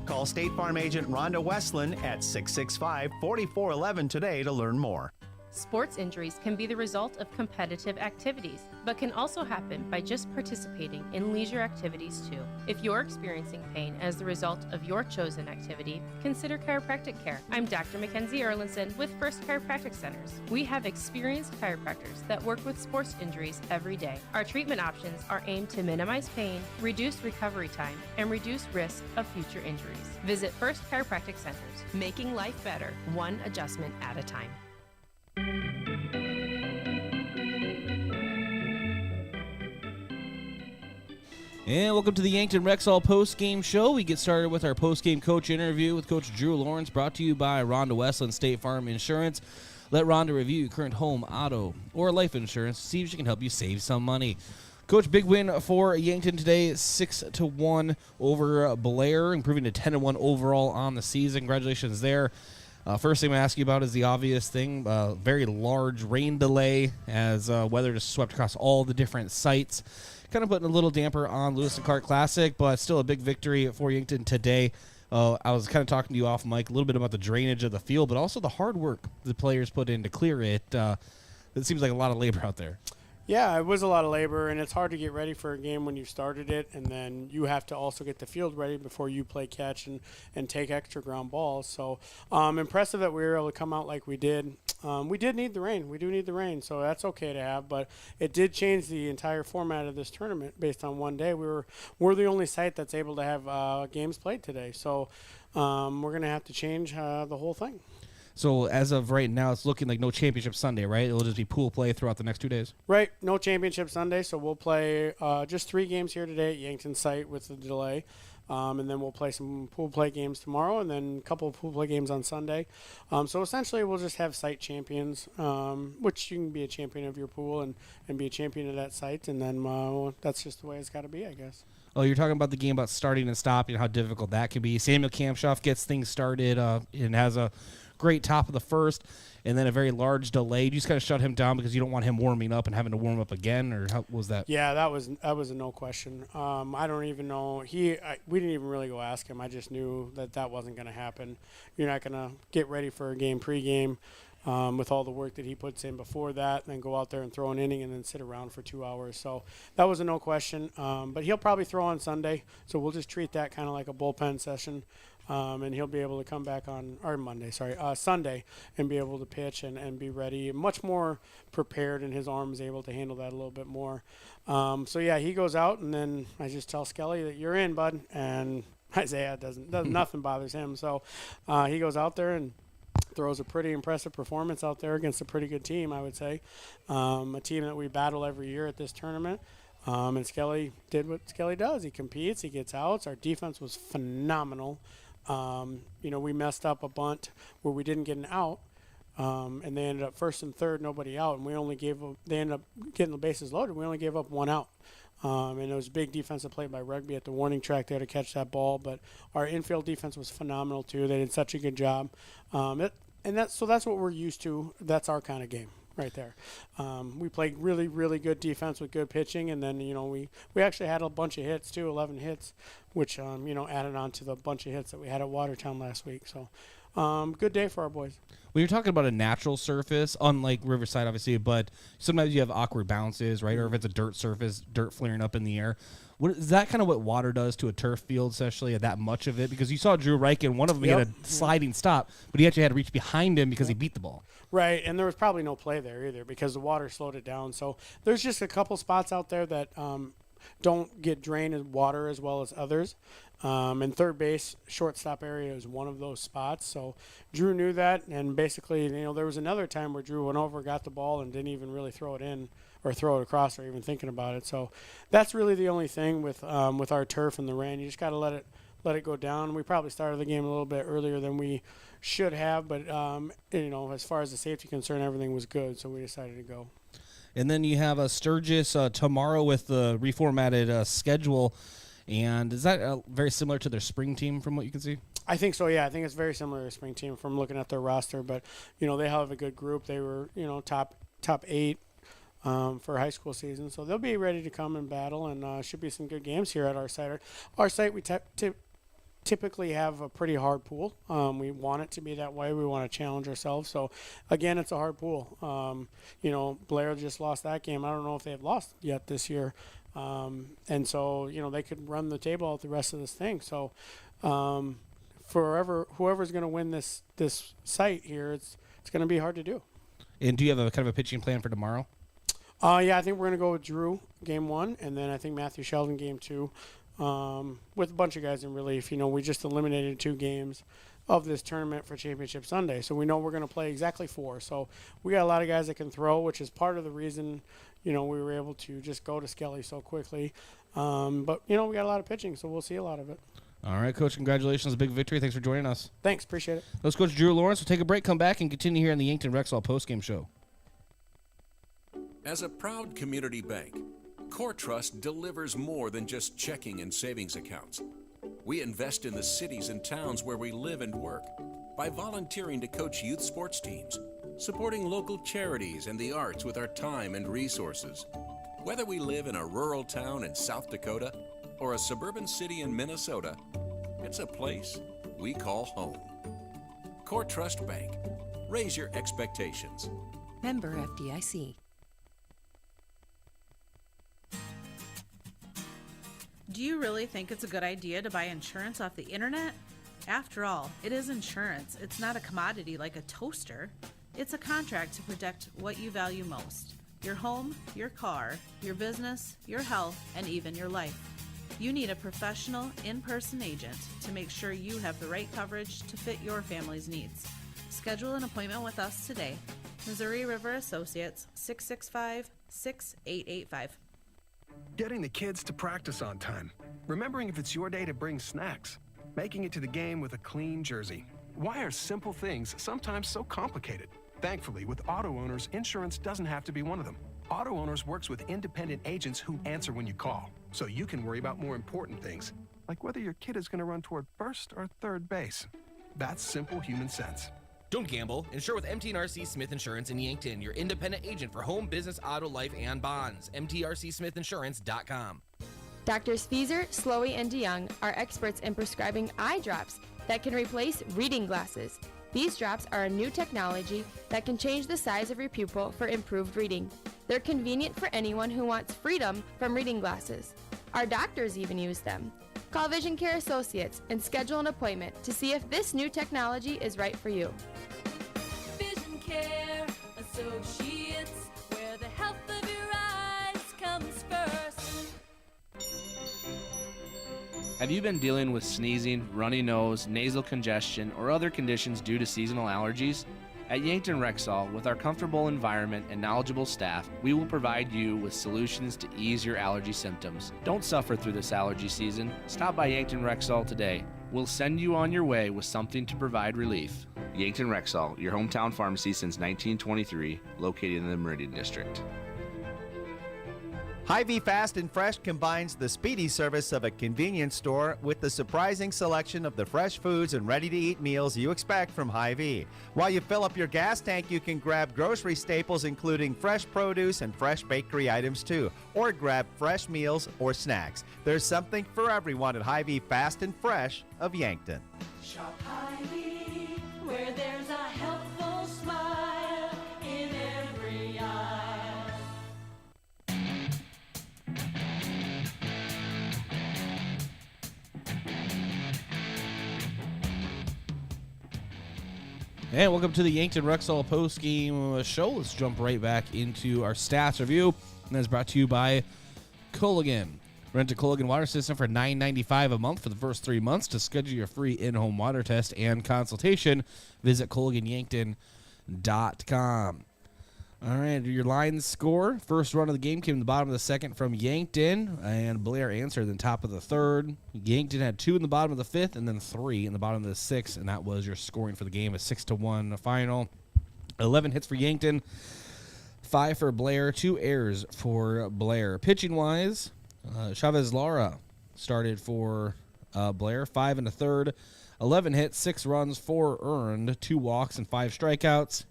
Call State Farm agent Rhonda Westland at 665-4411 today to learn more. Sports injuries can be the result of competitive activities, but can also happen by just participating in leisure activities too. If you're experiencing pain as the result of your chosen activity, consider chiropractic care. I'm Dr. Mackenzie Erlinson with First Chiropractic Centers. We have experienced chiropractors that work with sports injuries every day. Our treatment options are aimed to minimize pain, reduce recovery time, and reduce risk of future injuries. Visit First Chiropractic Centers, making life better, one adjustment at a time. And welcome to the Yankton Rexall post-game show. We get started with our post-game coach interview with Coach Drew Lawrence, brought to you by Rhonda Westland State Farm Insurance. Let Rhonda review your current home, auto, or life insurance. See if she can help you save some money. Coach, big win for Yankton today, 6-1 over Blair, improving to 10-1 overall on the season. Congratulations there. First thing I'm going to ask you about is the obvious thing, very large rain delay as weather just swept across all the different sites. Kind of putting a little damper on Lewis and Clark Classic, but still a big victory for Yankton today. I was kind of talking to you off mic a little bit about the drainage of the field, but also the hard work the players put in to clear it. It seems like a lot of labor out there. Yeah, it was a lot of labor, and it's hard to get ready for a game when you started it, and then you have to also get the field ready before you play catch and take extra ground balls. So impressive that we were able to come out like we did. We did need the rain. We do need the rain, so that's okay to have, but it did change the entire format of this tournament based on one day. We're the only site that's able to have games played today, so we're going to have to change the whole thing. So as of right now, it's looking like no championship Sunday, right? It'll just be pool play throughout the next 2 days. Right, no championship Sunday, so we'll play just 3 games here today at Yankton site with the delay, and then we'll play some pool play games tomorrow, and then a couple of pool play games on Sunday. So essentially, we'll just have site champions, which you can be a champion of your pool and be a champion of that site, and then that's just the way it's got to be, I guess. Oh, you're talking about the game about starting and stopping, how difficult that can be. Samuel Kamshoff gets things started and has a great top of the first, and then a very large delay. You just kind of shut him down because you don't want him warming up and having to warm up again, or how was that? Yeah, that was a no question. I don't even know. We didn't even really go ask him. I just knew that wasn't going to happen. You're not going to get ready for a game pregame with all the work that he puts in before that, and then go out there and throw an inning and then sit around for 2 hours. So that was a no question. But he'll probably throw on Sunday, so we'll just treat that kind of like a bullpen session. And he'll be able to come back on Sunday and be able to pitch and be ready, much more prepared, and his arm is able to handle that a little bit more. So yeah, he goes out, and then I just tell Skelly that you're in, bud, and Isaiah doesn't nothing bothers him. So he goes out there and throws a pretty impressive performance out there against a pretty good team, I would say, a team that we battle every year at this tournament. And Skelly did what Skelly does. He competes, he gets outs. Our defense was phenomenal. We messed up a bunt where we didn't get an out, and they ended up first and third, nobody out, and they ended up getting the bases loaded. We only gave up 1 out. And it was a big defensive play by Rugby at the warning track there to catch that ball, but our infield defense was phenomenal too. They did such a good job. That's what we're used to. That's our kind of game right there. We played really, really good defense with good pitching, and then, we actually had a bunch of hits too, 11 hits, which, added on to the bunch of hits that we had at Watertown last week. So good day for our boys. When you're talking about a natural surface, unlike Riverside, obviously, but sometimes you have awkward bounces, right? Or if it's a dirt surface, dirt flaring up in the air. Is that kind of what water does to a turf field, especially that much of it? Because you saw Drew Reichen, one of them, he had a sliding stop, but he actually had to reach behind him because he beat the ball. Right, and there was probably no play there either because the water slowed it down. So there's just a couple spots out there that don't get drained in water as well as others. And third base, shortstop area is one of those spots. So Drew knew that, and basically, there was another time where Drew went over, got the ball, and didn't even really throw it in or throw it across or even thinking about it. So that's really the only thing with our turf and the rain. You just got to let it go down. We probably started the game a little bit earlier than we should have, but as far as the safety concern, everything was good, so we decided to go. And then you have Sturgis tomorrow with the reformatted schedule. And is that very similar to their spring team from what you can see? I think so, yeah. I think it's very similar to the spring team from looking at their roster. But, they have a good group. They were, top 8 for high school season. So they'll be ready to come and battle, and should be some good games here at our site. Our site, we typically have a pretty hard pool. We want it to be that way. We want to challenge ourselves. So, again, it's a hard pool. Blair just lost that game. I don't know if they've lost yet this year. And so, they could run the table out the rest of this thing. So, whoever's going to win this site here, it's going to be hard to do. And do you have a kind of a pitching plan for tomorrow? Yeah, I think we're going to go with Drew game 1, and then I think Matthew Sheldon game 2, with a bunch of guys in relief. We just eliminated 2 games of this tournament for Championship Sunday, so we know we're going to play exactly 4. So we got a lot of guys that can throw, which is part of the reason we were able to just go to Skelly so quickly. But we got a lot of pitching, so we'll see a lot of it. All right, Coach, congratulations. A big victory. Thanks for joining us. Thanks, appreciate it. That was Coach Drew Lawrence. We'll take a break, come back, and continue here on the Yankton Rexall postgame show. As a proud community bank, Core Trust delivers more than just checking and savings accounts. We invest in the cities and towns where we live and work by volunteering to coach youth sports teams, supporting local charities and the arts with our time and resources. Whether we live in a rural town in South Dakota or a suburban city in Minnesota, it's a place we call home. Core Trust Bank. Raise your expectations. Member FDIC. Do you really think it's a good idea to buy insurance off the internet? After all, it is insurance. It's not a commodity like a toaster. It's a contract to protect what you value most: your home, your car, your business, your health, and even your life. You need a professional, in-person agent to make sure you have the right coverage to fit your family's needs. Schedule an appointment with us today. Missouri River Associates, 665-6885. Getting the kids to practice on time. Remembering if it's your day to bring snacks. Making it to the game with a clean jersey. Why are simple things sometimes so complicated? Thankfully, with Auto Owners, insurance doesn't have to be one of them. Auto Owners works with independent agents who answer when you call, so you can worry about more important things, like whether your kid is going to run toward first or third base. That's simple human sense. Don't gamble. Insure with MT&RC Smith Insurance in Yankton, your independent agent for home, business, auto, life, and bonds. MTRCSmithInsurance.com. Doctors Feeser, Slowey, and DeYoung are experts in prescribing eye drops that can replace reading glasses. These drops are a new technology that can change the size of your pupil for improved reading. They're convenient for anyone who wants freedom from reading glasses. Our doctors even use them. Call Vision Care Associates and schedule an appointment to see if this new technology is right for you. Vision Care Associates, where the health of your eyes comes first. Have you been dealing with sneezing, runny nose, nasal congestion, or other conditions due to seasonal allergies? At Yankton Rexall, with our comfortable environment and knowledgeable staff, we will provide you with solutions to ease your allergy symptoms. Don't suffer through this allergy season. Stop by Yankton Rexall today. We'll send you on your way with something to provide relief. Yankton Rexall, your hometown pharmacy since 1923, located in the Meridian District. Hy-Vee Fast and Fresh combines the speedy service of a convenience store with the surprising selection of the fresh foods and ready-to-eat meals you expect from Hy-Vee. While you fill up your gas tank, you can grab grocery staples including fresh produce and fresh bakery items too, or grab fresh meals or snacks. There's something for everyone at Hy-Vee Fast and Fresh of Yankton. Shop Hy-Vee, where there's a helpful smile in every eye. And welcome to the Yankton Rexall post-game show. Let's jump right back into our stats review. And that's brought to you by Culligan. Rent a Culligan water system for $9.95 a month for the first 3 months. To schedule your free in-home water test and consultation, visit CulliganYankton.com. All right, your line score. First run of the game came in the bottom of the second from Yankton, and Blair answered in the top of the third. Yankton had 2 in the bottom of the fifth, and then 3 in the bottom of the sixth, and that was your scoring for the game, a 6-1 final. 11 hits for Yankton, 5 for Blair, 2 errors for Blair. Pitching-wise, Chavez Lara started for Blair, 5 in the third, 11 hits, 6 runs, 4 earned, 2 walks, and 5 strikeouts.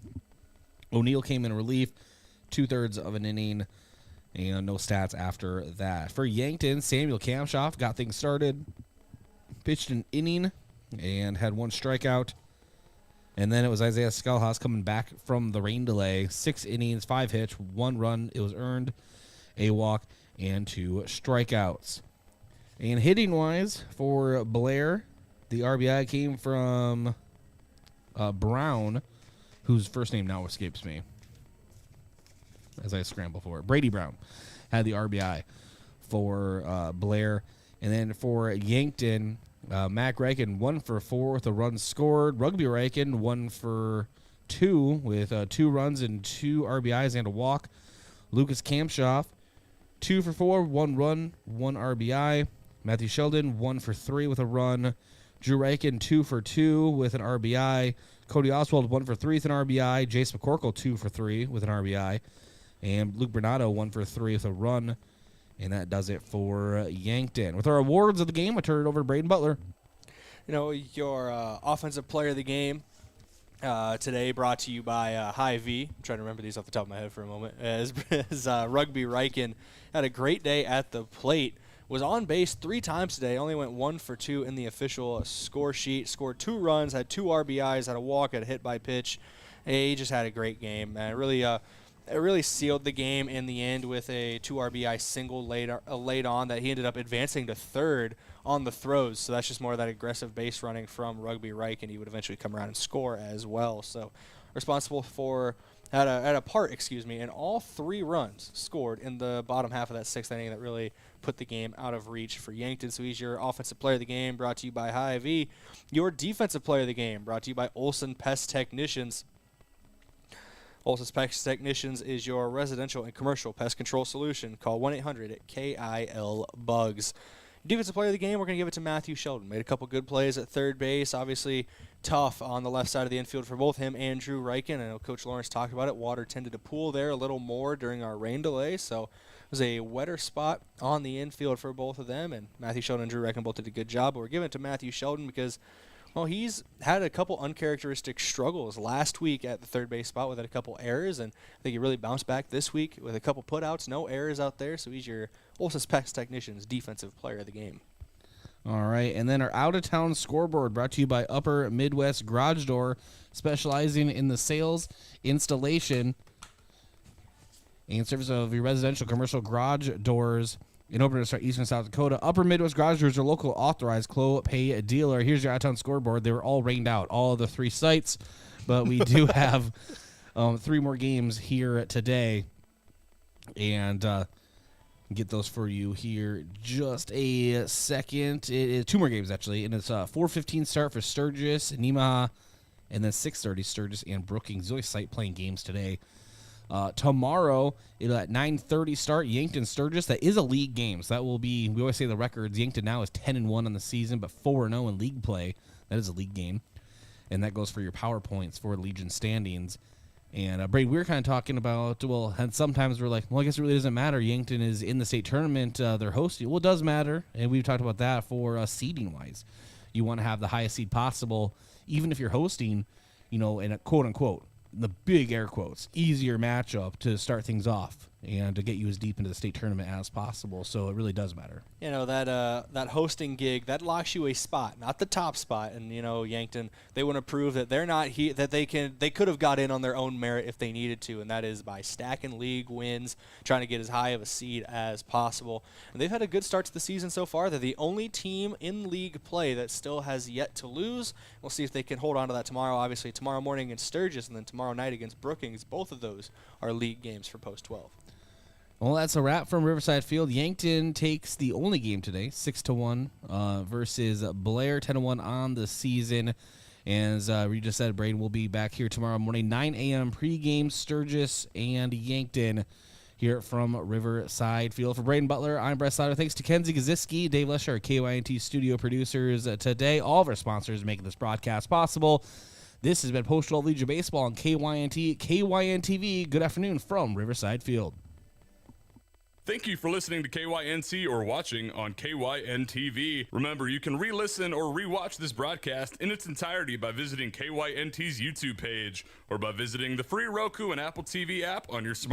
O'Neill came in relief, 2/3 of an inning, and no stats after that. For Yankton, Samuel Kamshoff got things started, pitched an inning, and had 1 strikeout. And then it was Isaiah Skelhaus coming back from the rain delay, 6 innings, 5 hits, 1 run. It was earned, a walk, and 2 strikeouts. And hitting-wise, for Blair, the RBI came from Brown, whose first name now escapes me as I scramble for it. Brady Brown had the RBI for Blair. And then for Yankton, Mac Reichen 1 for 4 with a run scored. Rugby Reichen 1 for 2 with 2 runs and 2 RBIs and a walk. Lucas Kamshoff 2 for 4, 1 run, 1 RBI. Matthew Sheldon 1 for 3 with a run. Drew Reichen 2 for 2 with an RBI. Cody Oswald 1 for 3 with an RBI. Jace McCorkle 2 for 3 with an RBI. And Luke Bernardo 1 for 3 with a run. And that does it for Yankton. With our awards of the game, I turn it over to Brayden Butler. You know, your offensive player of the game today brought to you by Hy-Vee. I'm trying to remember these off the top of my head for a moment. As Rugby Reichen had a great day at the plate was on base 3 times today, only went 1 for 2 in the official score sheet, scored 2 runs, had 2 RBIs, had a walk, had a hit by pitch. He just had a great game, man. It really sealed the game in the end with a 2 RBI single late on that he ended up advancing to third on the throws. So that's just more of that aggressive base running from Rugby Reich, and he would eventually come around and score as well. So responsible for had a part in all 3 runs scored in the bottom half of that 6th inning that really put the game out of reach for Yankton. So he's your offensive player of the game, brought to you by Hy-Vee. Your defensive player of the game, brought to you by Olson Pest Technicians. Olson Pest Technicians is your residential and commercial pest control solution. Call 1-800-KIL-BUGS. Defensive player of the game, we're going to give it to Matthew Sheldon. Made a couple good plays at third base. Obviously tough on the left side of the infield for both him and Drew Reichen. I know Coach Lawrence talked about it. Water tended to pool there a little more during our rain delay, so it was a wetter spot on the infield for both of them, and Matthew Sheldon and Drew Reichen both did a good job. But we're giving it to Matthew Sheldon because, well, he's had a couple uncharacteristic struggles last week at the third base spot with a couple errors, and I think he really bounced back this week with a couple putouts, no errors out there, so he's your Olson Pest Technicians defensive player of the game. All right, and then our out-of-town scoreboard brought to you by Upper Midwest Garage Door, specializing in the sales, installation, and service of your residential commercial garage doors in Open Start Eastern South Dakota. Upper Midwest Garage Doors are local authorized close-pay dealer. Here's your out-of-town scoreboard. They were all rained out, all of the 3 sites, but we do have 3 more games here today, and get those for you here just a second. It is 2 more games, actually, and it's a 4:15 start for Sturgis, Nemaha, and then 6:30 Sturgis and Brookings. These site playing games today. Tomorrow, it'll at 9:30 start, Yankton Sturgis. That is a league game, so that will be, we always say the records, Yankton now is 10-1 on the season, but 4-0 in league play. That is a league game, and that goes for your power points for Legion standings. And, Brayden, we were kind of talking about, well, and sometimes we're like, well, I guess it really doesn't matter. Yankton is in the state tournament. They're hosting. Well, it does matter, and we've talked about that for seeding-wise. You want to have the highest seed possible, even if you're hosting, in a quote-unquote, the big air quotes, easier matchup to start things off and to get you as deep into the state tournament as possible. So it really does matter. That hosting gig, that locks you a spot, not the top spot. And Yankton, they want to prove that they're not that they could have got in on their own merit if they needed to, and that is by stacking league wins, trying to get as high of a seed as possible. And they've had a good start to the season so far. They're the only team in league play that still has yet to lose. We'll see if they can hold on to that tomorrow. Obviously tomorrow morning against Sturgis, and then tomorrow night against Brookings. Both of those are league games for Post 12. Well, that's a wrap from Riverside Field. Yankton takes the only game today, 6-1, versus Blair, 10-1 on the season. And as we just said, Brayden will be back here tomorrow morning, 9 a.m. pregame, Sturgis and Yankton here from Riverside Field. For Brayden Butler, I'm Bryce. Thanks to Kenzie Gaziski, Dave Lesher, our KYNT studio producers today. All of our sponsors making this broadcast possible. This has been Post 12 Legion Baseball on KYNT, KYNTV. Good afternoon from Riverside Field. Thank you for listening to KYNC or watching on KYNTV. Remember, you can re-listen or re-watch this broadcast in its entirety by visiting KYNT's YouTube page or by visiting the free Roku and Apple TV app on your smart